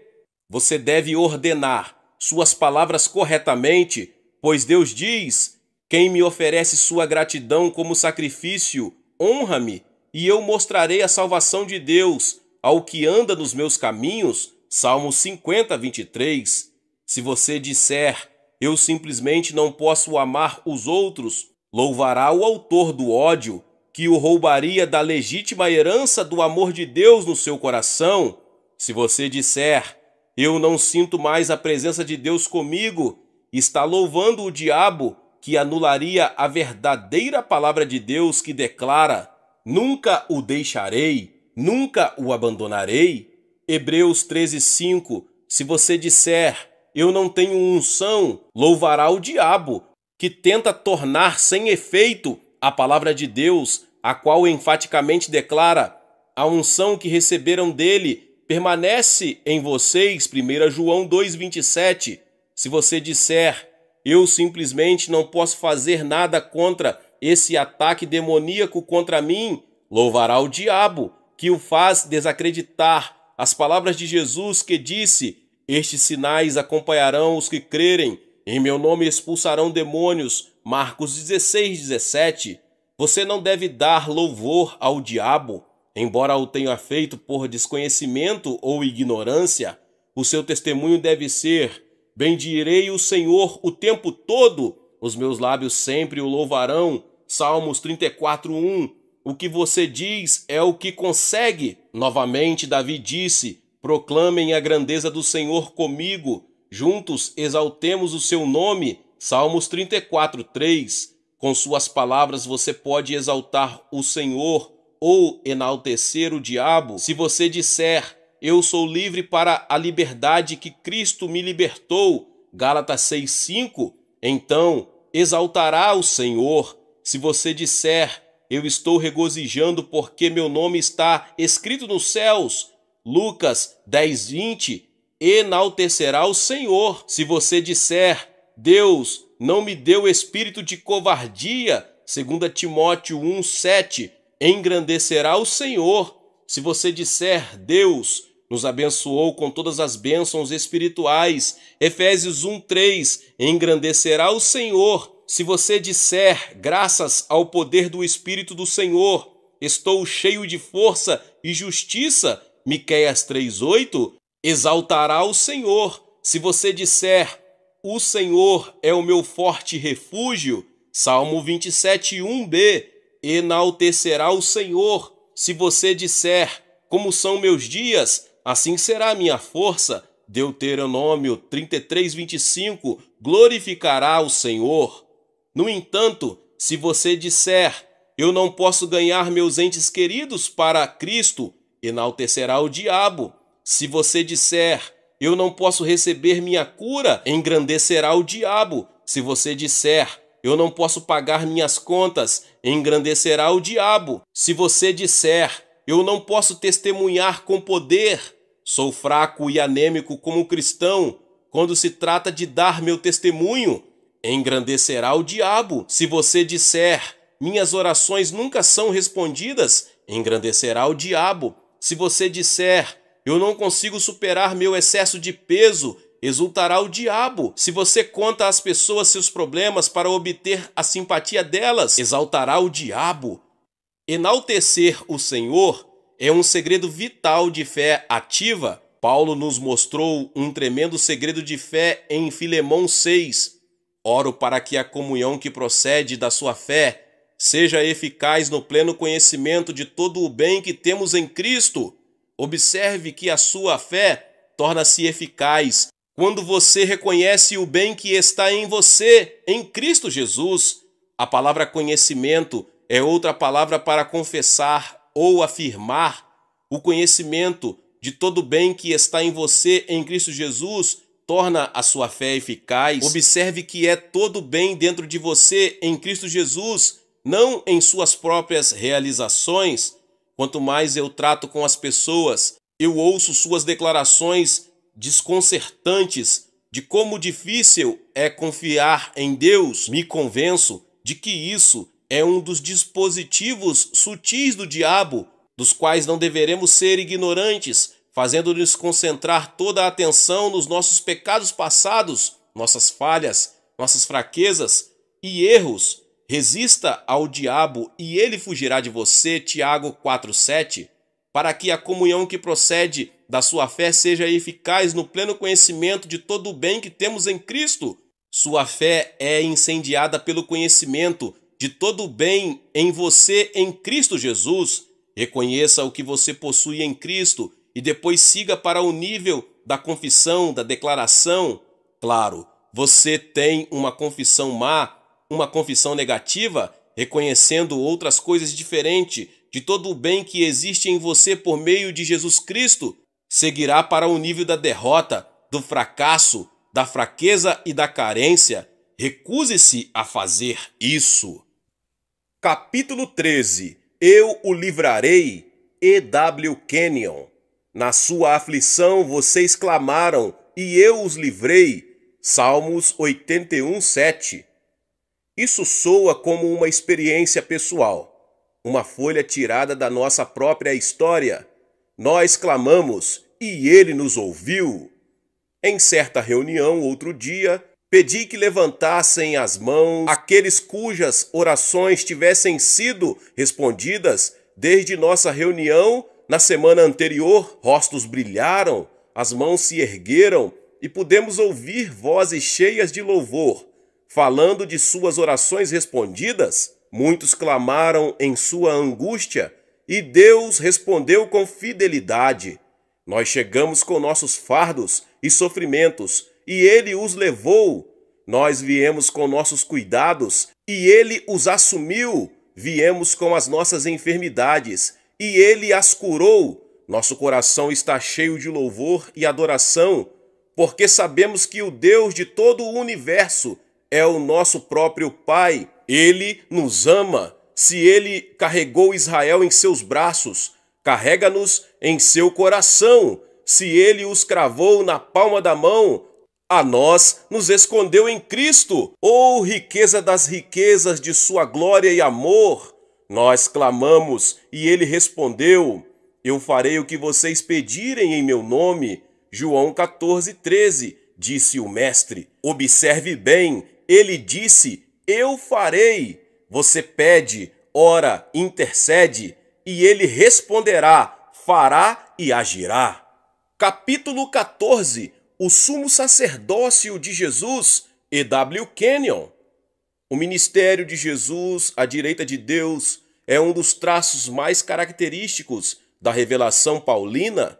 Você deve ordenar suas palavras corretamente, pois Deus diz: quem me oferece sua gratidão como sacrifício, honra-me, e eu mostrarei a salvação de Deus ao que anda nos meus caminhos. Salmo 50, 23. Se você disser, eu simplesmente não posso amar os outros, louvará o autor do ódio, que o roubaria da legítima herança do amor de Deus no seu coração. Se você disser, eu não sinto mais a presença de Deus comigo, está louvando o diabo, que anularia a verdadeira palavra de Deus que declara, nunca o deixarei, nunca o abandonarei. Hebreus 13:5. Se você disser, eu não tenho unção, louvará o diabo, que tenta tornar sem efeito a palavra de Deus, a qual enfaticamente declara, a unção que receberam dele permanece em vocês. 1 João 2:27. Se você disser, eu simplesmente não posso fazer nada contra esse ataque demoníaco contra mim, louvará o diabo, que o faz desacreditar as palavras de Jesus, que disse, estes sinais acompanharão os que crerem, em meu nome expulsarão demônios. Marcos 16:17. Você não deve dar louvor ao diabo, embora o tenha feito por desconhecimento ou ignorância. O seu testemunho deve ser, bendirei o Senhor o tempo todo, os meus lábios sempre o louvarão. Salmos 34:1. O que você diz é o que consegue. Novamente, Davi disse, proclamem a grandeza do Senhor comigo, juntos exaltemos o seu nome. Salmos 34:3. Com suas palavras você pode exaltar o Senhor ou enaltecer o diabo. Se você disser, eu sou livre para a liberdade que Cristo me libertou, Gálatas 6:5, então exaltará o Senhor. Se você disser, eu estou regozijando porque meu nome está escrito nos céus, Lucas 10:20, enaltecerá o Senhor. Se você disser, Deus não me deu espírito de covardia, 2 Timóteo 1:7, engrandecerá o Senhor. Se você disser, Deus nos abençoou com todas as bênçãos espirituais, Efésios 1:3, engrandecerá o Senhor. Se você disser, graças ao poder do Espírito do Senhor, estou cheio de força e justiça, Miqueias 3:8, exaltará o Senhor. Se você disser, o Senhor é o meu forte refúgio, Salmo 27:1b, enaltecerá o Senhor. Se você disser, como são meus dias, assim será a minha força, Deuteronômio 33:25, glorificará o Senhor. No entanto, se você disser, eu não posso ganhar meus entes queridos para Cristo, enaltecerá o diabo. Se você disser, eu não posso receber minha cura, engrandecerá o diabo. Se você disser, eu não posso pagar minhas contas, engrandecerá o diabo. Se você disser, eu não posso testemunhar com poder, sou fraco e anêmico como cristão, quando se trata de dar meu testemunho, engrandecerá o diabo. Se você disser, minhas orações nunca são respondidas, engrandecerá o diabo. Se você disser, eu não consigo superar meu excesso de peso, exultará o diabo. Se você conta às pessoas seus problemas para obter a simpatia delas, exaltará o diabo. Enaltecer o Senhor é um segredo vital de fé ativa. Paulo nos mostrou um tremendo segredo de fé em Filemão 6. Oro para que a comunhão que procede da sua fé seja eficaz no pleno conhecimento de todo o bem que temos em Cristo. Observe que a sua fé torna-se eficaz Quando você reconhece o bem que está em você, em Cristo Jesus, a palavra conhecimento é outra palavra para confessar ou afirmar. O conhecimento de todo o bem que está em você, em Cristo Jesus, torna a sua fé eficaz. Observe que é todo o bem dentro de você, em Cristo Jesus, não em suas próprias realizações. Quanto mais eu trato com as pessoas, eu ouço suas declarações desconcertantes de como difícil é confiar em Deus, me convenço de que isso é um dos dispositivos sutis do diabo, dos quais não deveremos ser ignorantes, fazendo-nos concentrar toda a atenção nos nossos pecados passados, nossas falhas, nossas fraquezas e erros. Resista ao diabo e ele fugirá de você, Tiago 4,7, para que a comunhão que procede da sua fé seja eficaz no pleno conhecimento de todo o bem que temos em Cristo. Sua fé é incendiada pelo conhecimento de todo o bem em você em Cristo Jesus. Reconheça o que você possui em Cristo e depois siga para o nível da confissão, da declaração. Claro, você tem uma confissão má, uma confissão negativa, reconhecendo outras coisas diferentes de todo o bem que existe em você por meio de Jesus Cristo, seguirá para o nível da derrota, do fracasso, da fraqueza e da carência. Recuse-se a fazer isso. Capítulo 13. Eu o livrarei. E.W. Kenyon. Na sua aflição vocês clamaram, e eu os livrei. Salmos 81:7. Isso soa como uma experiência pessoal, uma folha tirada da nossa própria história. Nós clamamos, e ele nos ouviu. Em certa reunião, outro dia, pedi que levantassem as mãos aqueles cujas orações tivessem sido respondidas desde nossa reunião na semana anterior. Rostos brilharam, as mãos se ergueram e pudemos ouvir vozes cheias de louvor, falando de suas orações respondidas. Muitos clamaram em sua angústia e Deus respondeu com fidelidade. Nós chegamos com nossos fardos e sofrimentos e Ele os levou. Nós viemos com nossos cuidados e Ele os assumiu. Viemos com as nossas enfermidades e Ele as curou. Nosso coração está cheio de louvor e adoração, porque sabemos que o Deus de todo o universo é o nosso próprio Pai. Ele nos ama. Se Ele carregou Israel em seus braços, carrega-nos em seu coração. Se Ele os cravou na palma da mão, a nós nos escondeu em Cristo. Oh, riqueza das riquezas de sua glória e amor! Nós clamamos e Ele respondeu. Eu farei o que vocês pedirem em meu nome. João 14:13, disse o Mestre. Observe bem, Ele disse, eu farei. Você pede, ora, intercede, e Ele responderá, fará e agirá. Capítulo 14. O sumo sacerdócio de Jesus, E.W. Kenyon. O ministério de Jesus à direita de Deus é um dos traços mais característicos da revelação paulina.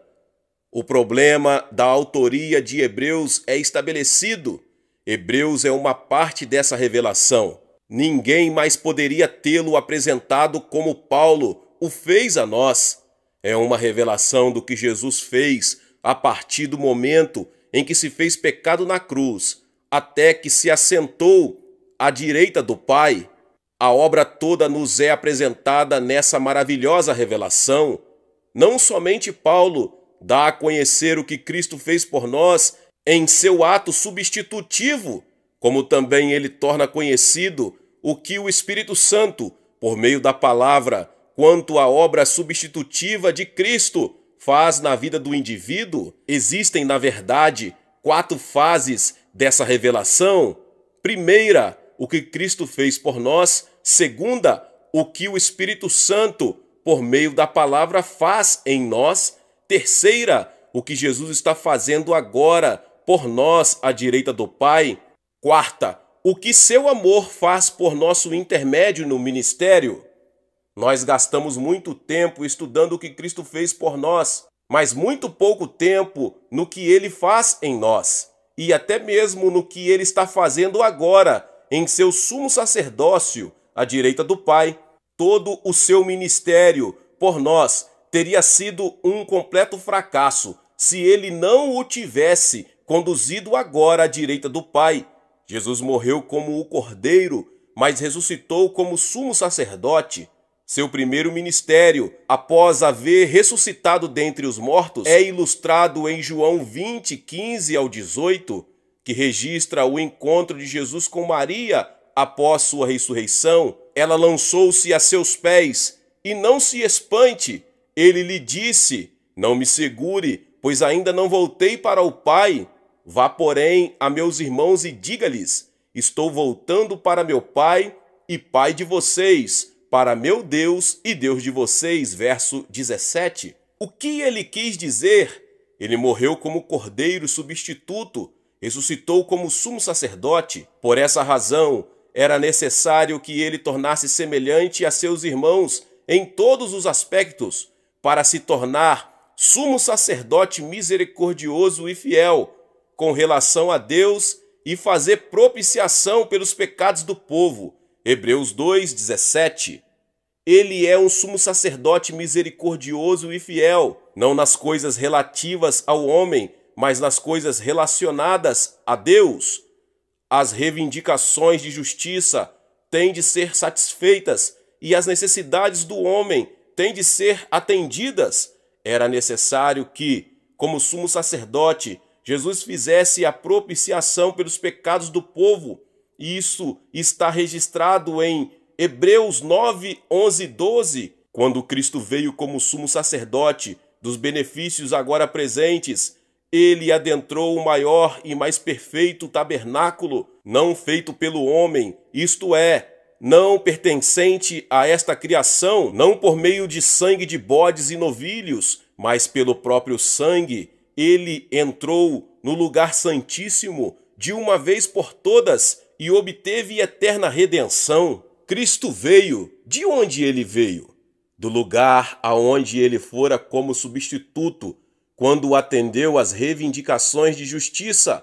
O problema da autoria de Hebreus é estabelecido. Hebreus é uma parte dessa revelação. Ninguém mais poderia tê-lo apresentado como Paulo o fez a nós. É uma revelação do que Jesus fez a partir do momento em que se fez pecado na cruz, até que se assentou à direita do Pai. A obra toda nos é apresentada nessa maravilhosa revelação. Não somente Paulo dá a conhecer o que Cristo fez por nós em seu ato substitutivo, como também ele torna conhecido o que o Espírito Santo, por meio da palavra, quanto à obra substitutiva de Cristo, faz na vida do indivíduo. Existem, na verdade, 4 fases dessa revelação. Primeira, o que Cristo fez por nós. Segunda, o que o Espírito Santo, por meio da palavra, faz em nós. Terceira, o que Jesus está fazendo agora por nós à direita do Pai. Quarta, o que seu amor faz por nosso intermédio no ministério. Nós gastamos muito tempo estudando o que Cristo fez por nós, mas muito pouco tempo no que Ele faz em nós. e até mesmo no que ele está fazendo agora em seu sumo sacerdócio à direita do Pai. Todo o seu ministério por nós teria sido um completo fracasso se ele não o tivesse conduzido agora à direita do Pai. Jesus morreu como o Cordeiro, mas ressuscitou como sumo sacerdote. Seu primeiro ministério, após haver ressuscitado dentre os mortos, é ilustrado em João 20, 15 ao 18, que registra o encontro de Jesus com Maria após sua ressurreição. Ela lançou-se a seus pés, e não se espante, ele lhe disse: não me segure, pois ainda não voltei para o Pai. Vá, porém, a meus irmãos e diga-lhes: estou voltando para meu Pai e Pai de vocês, para meu Deus e Deus de vocês. Verso 17. O que ele quis dizer? Ele morreu como cordeiro substituto, ressuscitou como sumo sacerdote. Por essa razão, era necessário que ele tornasse semelhante a seus irmãos em todos os aspectos, para se tornar sumo sacerdote misericordioso e fiel com relação a Deus e fazer propiciação pelos pecados do povo. Hebreus 2:17. Ele é um sumo sacerdote misericordioso e fiel, não nas coisas relativas ao homem, mas nas coisas relacionadas a Deus. As reivindicações de justiça têm de ser satisfeitas e as necessidades do homem têm de ser atendidas. Era necessário que, como sumo sacerdote, Jesus fizesse a propiciação pelos pecados do povo. Isso está registrado em Hebreus 9, 11 e 12. Quando Cristo veio como sumo sacerdote dos benefícios agora presentes, ele adentrou o maior e mais perfeito tabernáculo, não feito pelo homem, isto é, não pertencente a esta criação, não por meio de sangue de bodes e novilhos, mas pelo próprio sangue. Ele entrou no lugar santíssimo de uma vez por todas e obteve eterna redenção. Cristo veio. De onde ele veio? Do lugar aonde ele fora como substituto, quando atendeu às reivindicações de justiça,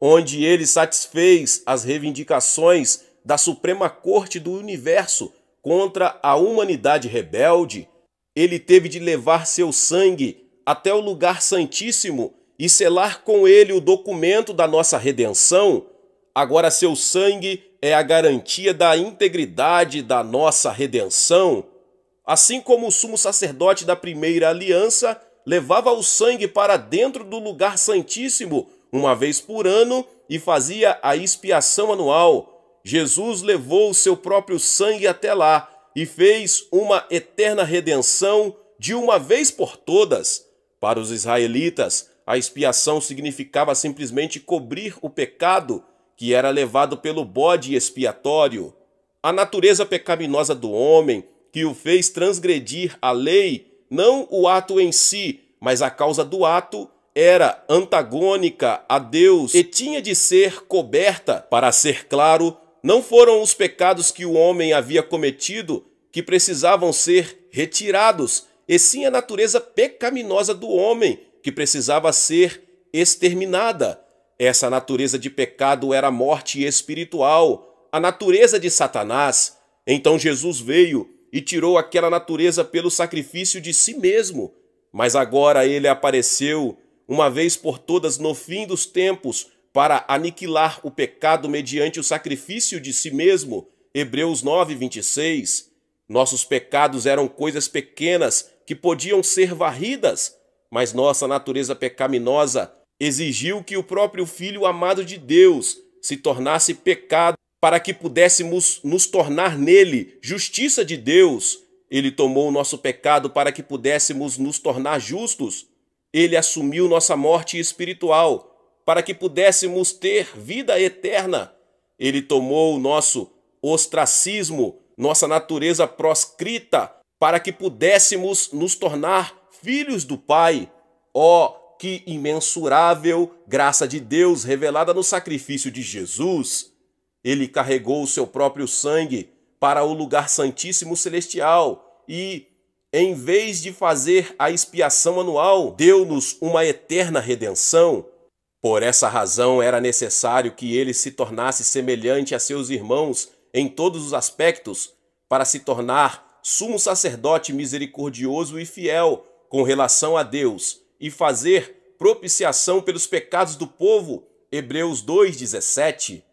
onde ele satisfez as reivindicações da Suprema Corte do Universo contra a humanidade rebelde. Ele teve de levar seu sangue até o lugar santíssimo e selar com ele o documento da nossa redenção. Agora seu sangue é a garantia da integridade da nossa redenção. Assim como o sumo sacerdote da primeira aliança levava o sangue para dentro do lugar santíssimo uma vez por ano e fazia a expiação anual, Jesus levou o seu próprio sangue até lá e fez uma eterna redenção de uma vez por todas. Para os israelitas, a expiação significava simplesmente cobrir o pecado que era levado pelo bode expiatório. A natureza pecaminosa do homem que o fez transgredir a lei, não o ato em si, mas a causa do ato, era antagônica a Deus e tinha de ser coberta. Para ser claro, não foram os pecados que o homem havia cometido que precisavam ser retirados, e sim a natureza pecaminosa do homem que precisava ser exterminada. Essa natureza de pecado era a morte espiritual, a natureza de Satanás. Então Jesus veio e tirou aquela natureza pelo sacrifício de si mesmo. Mas agora ele apareceu, uma vez por todas no fim dos tempos, para aniquilar o pecado mediante o sacrifício de si mesmo. Hebreus 9, 26. Nossos pecados eram coisas pequenas que podiam ser varridas, mas nossa natureza pecaminosa exigiu que o próprio Filho amado de Deus se tornasse pecado para que pudéssemos nos tornar nele justiça de Deus. Ele tomou o nosso pecado para que pudéssemos nos tornar justos. Ele assumiu nossa morte espiritual para que pudéssemos ter vida eterna. Ele tomou o nosso ostracismo, nossa natureza proscrita, para que pudéssemos nos tornar filhos do Pai. Ó, que imensurável graça de Deus revelada no sacrifício de Jesus! Ele carregou o seu próprio sangue para o lugar santíssimo celestial e, em vez de fazer a expiação anual, deu-nos uma eterna redenção. Por essa razão era necessário que ele se tornasse semelhante a seus irmãos em todos os aspectos, para se tornar sumo sacerdote misericordioso e fiel com relação a Deus e fazer propiciação pelos pecados do povo. Hebreus 2:17.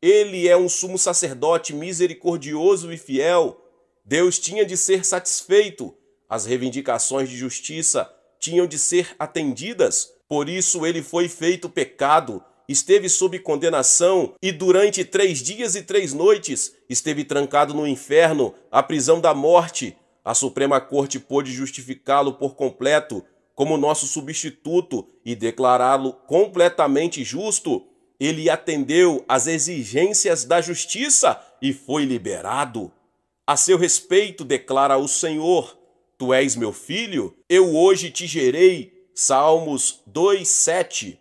Ele é um sumo sacerdote misericordioso e fiel. Deus tinha de ser satisfeito. As reivindicações de justiça tinham de ser atendidas. Por isso ele foi feito pecado, esteve sob condenação e durante 3 dias e 3 noites esteve trancado no inferno, a prisão da morte. A Suprema Corte pôde justificá-lo por completo como nosso substituto e declará-lo completamente justo. Ele atendeu às exigências da justiça e foi liberado. A seu respeito declara o Senhor: Tu és meu filho, eu hoje te gerei. Salmos 2:7.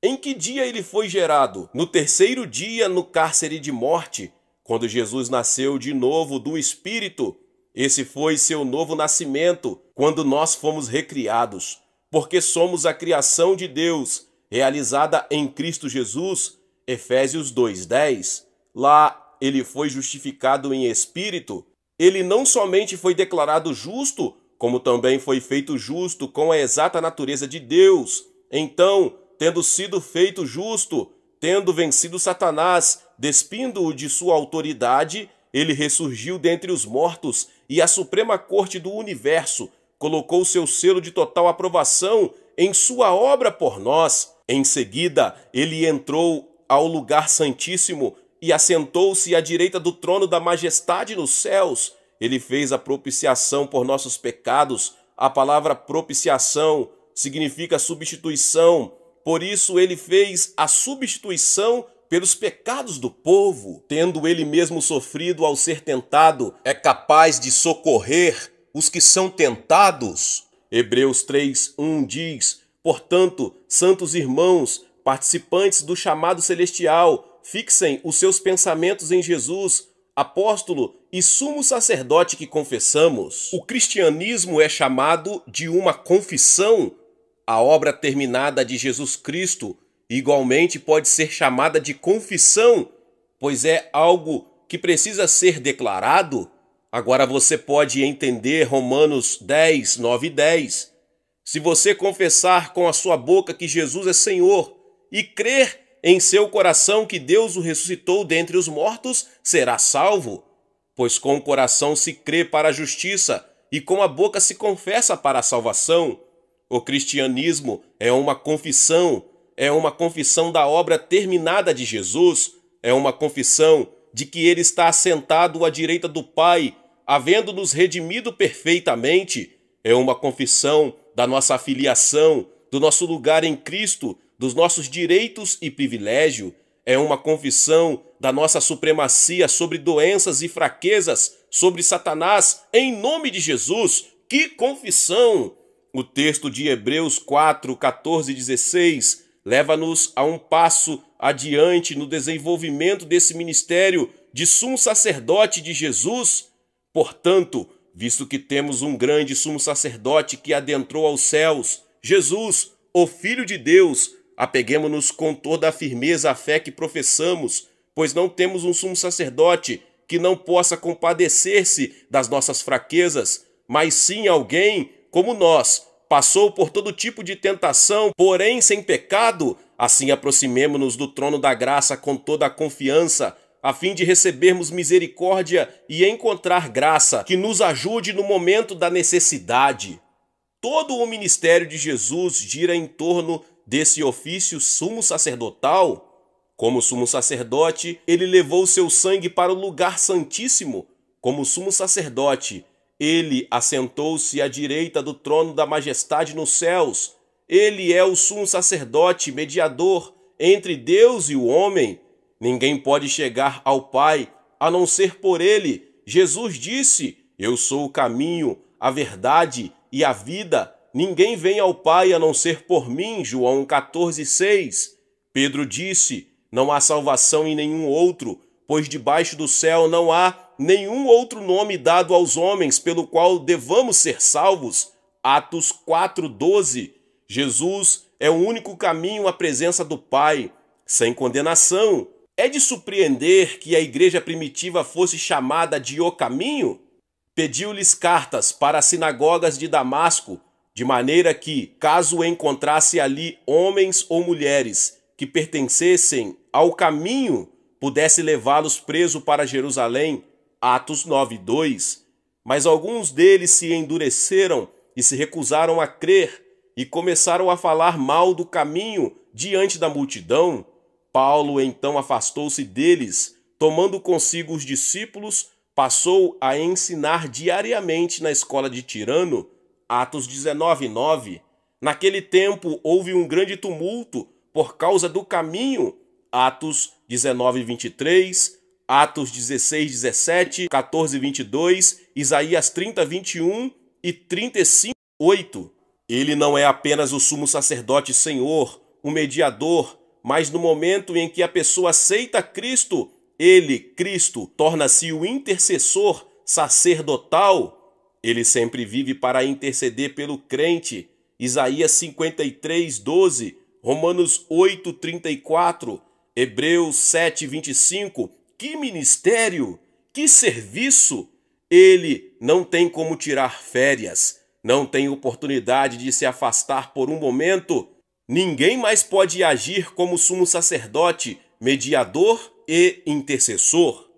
Em que dia ele foi gerado? No 3º dia no cárcere de morte, quando Jesus nasceu de novo do Espírito. Esse foi seu novo nascimento, quando nós fomos recriados, porque somos a criação de Deus, realizada em Cristo Jesus. Efésios 2:10. Lá ele foi justificado em espírito. Ele não somente foi declarado justo, como também foi feito justo com a exata natureza de Deus. Então, tendo sido feito justo, tendo vencido Satanás, despindo-o de sua autoridade, ele ressurgiu dentre os mortos e a Suprema Corte do Universo colocou seu selo de total aprovação em sua obra por nós. Em seguida, ele entrou ao lugar santíssimo e assentou-se à direita do trono da majestade nos céus. Ele fez a propiciação por nossos pecados. A palavra propiciação significa substituição. Por isso ele fez a substituição pelos pecados do povo. Tendo ele mesmo sofrido ao ser tentado, é capaz de socorrer os que são tentados. Hebreus 3:1 diz: Portanto, santos irmãos, participantes do chamado celestial, fixem os seus pensamentos em Jesus, apóstolo e sumo sacerdote que confessamos. O cristianismo é chamado de uma confissão. A obra terminada de Jesus Cristo igualmente pode ser chamada de confissão, pois é algo que precisa ser declarado. Agora você pode entender Romanos 10:9 e 10. Se você confessar com a sua boca que Jesus é Senhor e crer em seu coração que Deus o ressuscitou dentre os mortos, será salvo. Pois com o coração se crê para a justiça e com a boca se confessa para a salvação. O cristianismo é uma confissão da obra terminada de Jesus, é uma confissão de que ele está assentado à direita do Pai, havendo nos redimido perfeitamente. É uma confissão da nossa filiação, do nosso lugar em Cristo, dos nossos direitos e privilégio. É uma confissão da nossa supremacia sobre doenças e fraquezas, sobre Satanás, em nome de Jesus. Que confissão! O texto de Hebreus 4:14 e 16 leva-nos a um passo adiante no desenvolvimento desse ministério de sumo sacerdote de Jesus. Portanto, visto que temos um grande sumo sacerdote que adentrou aos céus, Jesus, o Filho de Deus, apeguemo-nos com toda a firmeza à fé que professamos, pois não temos um sumo sacerdote que não possa compadecer-se das nossas fraquezas, mas sim alguém como nós, passou por todo tipo de tentação, porém sem pecado. Assim aproximemo-nos do trono da graça com toda a confiança, a fim de recebermos misericórdia e encontrar graça que nos ajude no momento da necessidade. Todo o ministério de Jesus gira em torno desse ofício sumo sacerdotal. Como sumo sacerdote, ele levou seu sangue para o lugar santíssimo. Como sumo sacerdote, ele assentou-se à direita do trono da majestade nos céus. Ele é o sumo sacerdote mediador entre Deus e o homem. Ninguém pode chegar ao Pai a não ser por ele. Jesus disse: Eu sou o caminho, a verdade e a vida. Ninguém vem ao Pai a não ser por mim. João 14:6. Pedro disse: Não há salvação em nenhum outro, pois debaixo do céu não há nenhum outro nome dado aos homens pelo qual devamos ser salvos. Atos 4:12. Jesus é o único caminho à presença do Pai, sem condenação. É de surpreender que a igreja primitiva fosse chamada de O Caminho? Pediu-lhes cartas para as sinagogas de Damasco, de maneira que, caso encontrasse ali homens ou mulheres que pertencessem ao caminho, pudesse levá-los preso para Jerusalém. Atos 9:2. Mas alguns deles se endureceram e se recusaram a crer e começaram a falar mal do caminho diante da multidão. Paulo então afastou-se deles, tomando consigo os discípulos, passou a ensinar diariamente na escola de Tirano. Atos 19:9. Naquele tempo houve um grande tumulto por causa do caminho. Atos 19:23, Atos 16:17, 14:22, Isaías 30:21 e 35:8. Ele não é apenas o sumo sacerdote Senhor, o mediador, mas no momento em que a pessoa aceita Cristo, ele, Cristo, torna-se o intercessor sacerdotal. Ele sempre vive para interceder pelo crente. Isaías 53:12, Romanos 8:34, Hebreus 7:25. Que ministério! Que serviço! Ele não tem como tirar férias, não tem oportunidade de se afastar por um momento. Ninguém mais pode agir como sumo sacerdote, mediador e intercessor.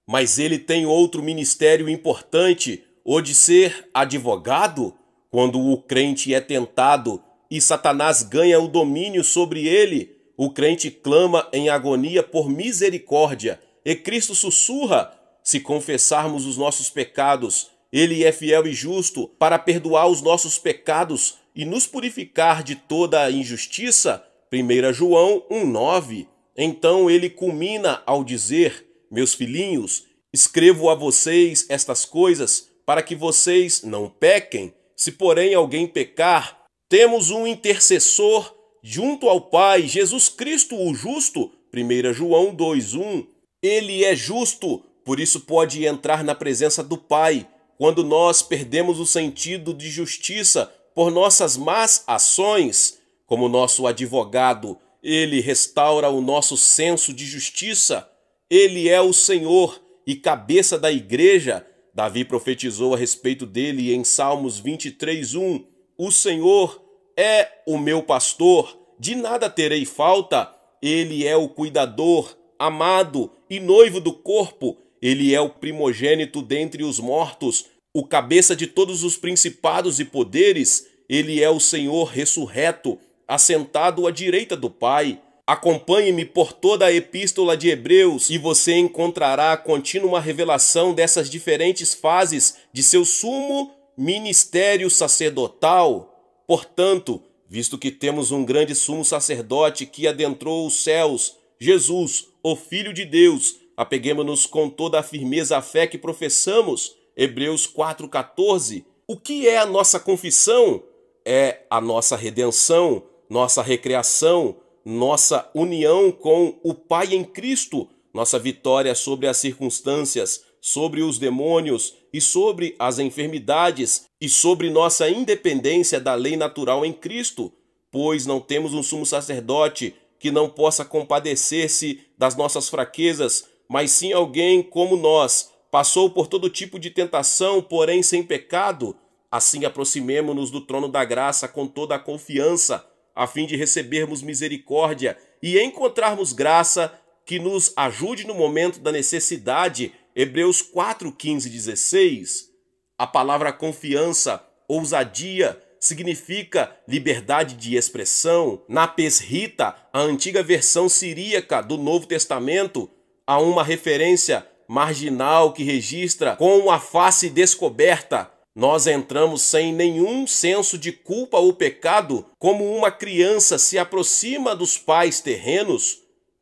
Mas ele tem outro ministério importante, o de ser advogado. Quando o crente é tentado e Satanás ganha o domínio sobre ele, o crente clama em agonia por misericórdia e Cristo sussurra: se confessarmos os nossos pecados, ele é fiel e justo para perdoar os nossos pecados e nos purificar de toda a injustiça. 1 João 1:9. Então ele culmina ao dizer: meus filhinhos, escrevo a vocês estas coisas para que vocês não pequem. Se porém alguém pecar, temos um intercessor junto ao Pai, Jesus Cristo o justo. 1 João 2:1. Ele é justo, por isso pode entrar na presença do Pai. Quando nós perdemos o sentido de justiça por nossas más ações, como nosso advogado, ele restaura o nosso senso de justiça. Ele é o Senhor e cabeça da igreja. Davi profetizou a respeito dele em Salmos 23:1. O Senhor é o meu pastor, de nada terei falta. Ele é o cuidador, amado e noivo do corpo. Ele é o primogênito dentre os mortos, o cabeça de todos os principados e poderes. Ele é o Senhor ressurreto, assentado à direita do Pai. Acompanhe-me por toda a epístola de Hebreus e você encontrará a contínua revelação dessas diferentes fases de seu sumo ministério sacerdotal. Portanto, visto que temos um grande sumo sacerdote que adentrou os céus, Jesus, o Filho de Deus, apeguemo-nos com toda a firmeza à fé que professamos. Hebreus 4:14. O que é a nossa confissão? É a nossa redenção, nossa recreação, nossa união com o Pai em Cristo, nossa vitória sobre as circunstâncias, sobre os demônios e sobre as enfermidades e sobre nossa independência da lei natural em Cristo, pois não temos um sumo sacerdote que não possa compadecer-se das nossas fraquezas, mas sim alguém como nós, passou por todo tipo de tentação, porém sem pecado. Assim aproximemo-nos do trono da graça com toda a confiança, a fim de recebermos misericórdia e encontrarmos graça que nos ajude no momento da necessidade. Hebreus 4:15-16. A palavra confiança, ousadia, significa liberdade de expressão. Na Pesrita, a antiga versão siríaca do Novo Testamento, há uma referência marginal que registra com a face descoberta. Nós entramos sem nenhum senso de culpa ou pecado, como uma criança se aproxima dos pais terrenos.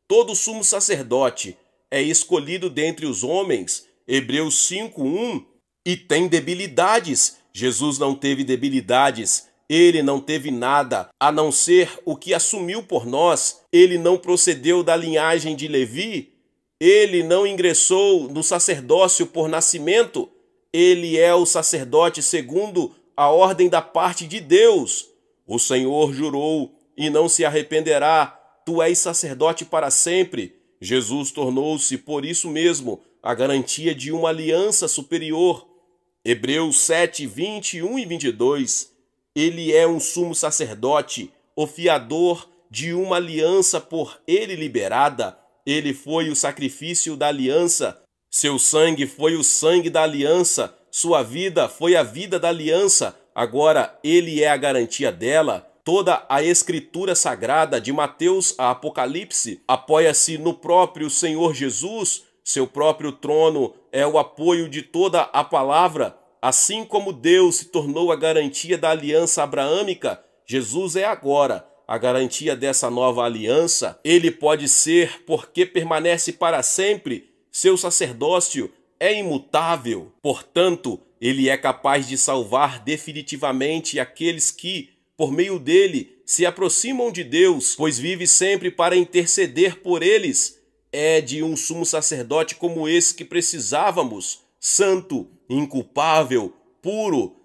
Todo sumo sacerdote é escolhido dentre os homens, Hebreus 5:1, e tem debilidades. Jesus não teve debilidades, ele não teve nada, a não ser o que assumiu por nós. Ele não procedeu da linhagem de Levi, ele não ingressou no sacerdócio por nascimento. Ele é o sacerdote segundo a ordem da parte de Deus. O Senhor jurou e não se arrependerá. Tu és sacerdote para sempre. Jesus tornou-se, por isso mesmo, a garantia de uma aliança superior. Hebreus 7, 21 e 22. Ele é um sumo sacerdote, o fiador de uma aliança por ele liberada. Ele foi o sacrifício da aliança. Seu sangue foi o sangue da aliança. Sua vida foi a vida da aliança. Agora ele é a garantia dela. Toda a escritura sagrada, de Mateus a Apocalipse, apoia-se no próprio Senhor Jesus. Seu próprio trono é o apoio de toda a palavra. Assim como Deus se tornou a garantia da aliança abraâmica, Jesus é agora a garantia dessa nova aliança. Ele pode ser porque permanece para sempre. Seu sacerdócio é imutável. Portanto, ele é capaz de salvar definitivamente aqueles que, por meio dele, se aproximam de Deus, pois vive sempre para interceder por eles. É de um sumo sacerdote como esse que precisávamos, santo, inculpável, puro,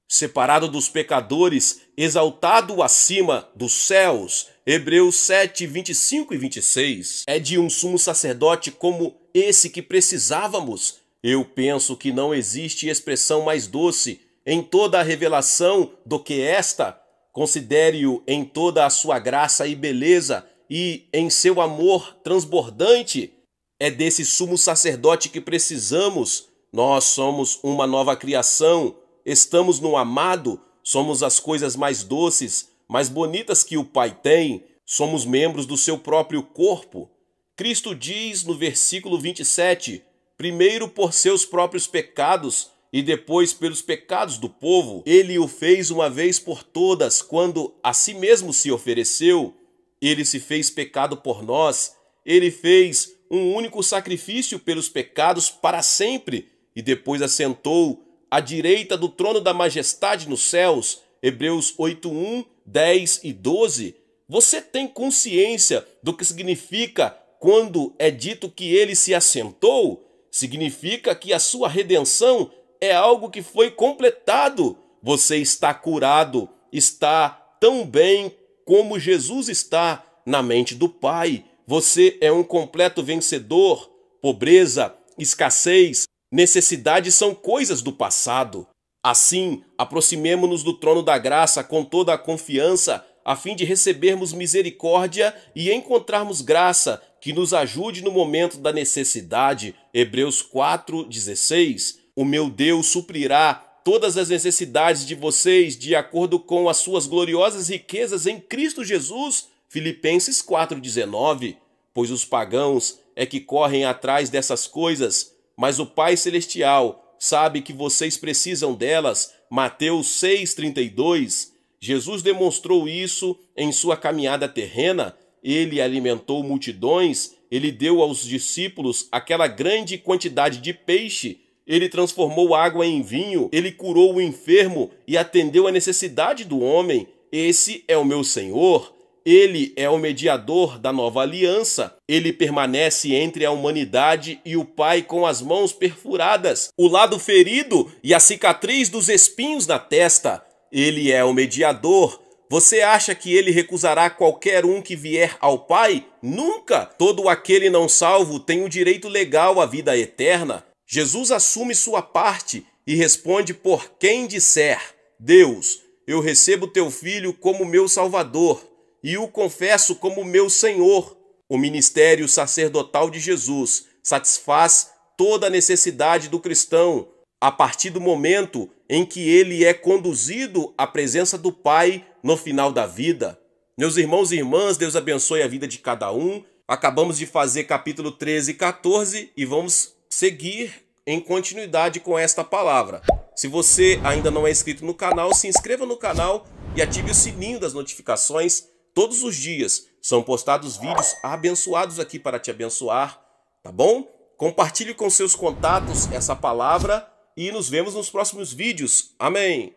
separado dos pecadores, exaltado acima dos céus. Hebreus 7, 25 e 26. É de um sumo sacerdote como esse que precisávamos. Eu penso que não existe expressão mais doce em toda a revelação do que esta. Considere-o em toda a sua graça e beleza e em seu amor transbordante. É desse sumo sacerdote que precisamos. Nós somos uma nova criação, estamos no amado, somos as coisas mais doces, mais bonitas que o Pai tem, somos membros do seu próprio corpo. Cristo diz no versículo 27, primeiro por seus próprios pecados e depois pelos pecados do povo. Ele o fez uma vez por todas, quando a si mesmo se ofereceu. Ele se fez pecado por nós, ele fez um único sacrifício pelos pecados para sempre, e depois assentou à direita do trono da majestade nos céus. Hebreus 8:1, 10 e 12. Você tem consciência do que significa quando é dito que ele se assentou? Significa que a sua redenção é algo que foi completado. Você está curado, está tão bem como Jesus está na mente do Pai. Você é um completo vencedor. Pobreza, escassez, necessidade são coisas do passado. Assim, aproximemo-nos do trono da graça com toda a confiança, a fim de recebermos misericórdia e encontrarmos graça que nos ajude no momento da necessidade. Hebreus 4:16. O meu Deus suprirá todas as necessidades de vocês de acordo com as suas gloriosas riquezas em Cristo Jesus. Filipenses 4:19. Pois os pagãos é que correm atrás dessas coisas, mas o Pai Celestial sabe que vocês precisam delas. Mateus 6:32. Jesus demonstrou isso em sua caminhada terrena. Ele alimentou multidões, ele deu aos discípulos aquela grande quantidade de peixe, ele transformou água em vinho, ele curou o enfermo e atendeu a necessidade do homem. Esse é o meu Senhor. Ele é o mediador da nova aliança. Ele permanece entre a humanidade e o Pai com as mãos perfuradas, o lado ferido e a cicatriz dos espinhos na testa. Ele é o mediador. Você acha que ele recusará qualquer um que vier ao Pai? Nunca! Todo aquele não salvo tem o direito legal à vida eterna. Jesus assume sua parte e responde por quem disser: Deus, eu recebo teu filho como meu Salvador e o confesso como meu Senhor. O ministério sacerdotal de Jesus satisfaz toda a necessidade do cristão a partir do momento em que ele é conduzido à presença do Pai no final da vida. Meus irmãos e irmãs, Deus abençoe a vida de cada um. Acabamos de fazer capítulo 13 e 14 e vamos seguir em continuidade com esta palavra. Se você ainda não é inscrito no canal, se inscreva no canal e ative o sininho das notificações. Todos os dias são postados vídeos abençoados aqui para te abençoar, tá bom? Compartilhe com seus contatos essa palavra e nos vemos nos próximos vídeos. Amém!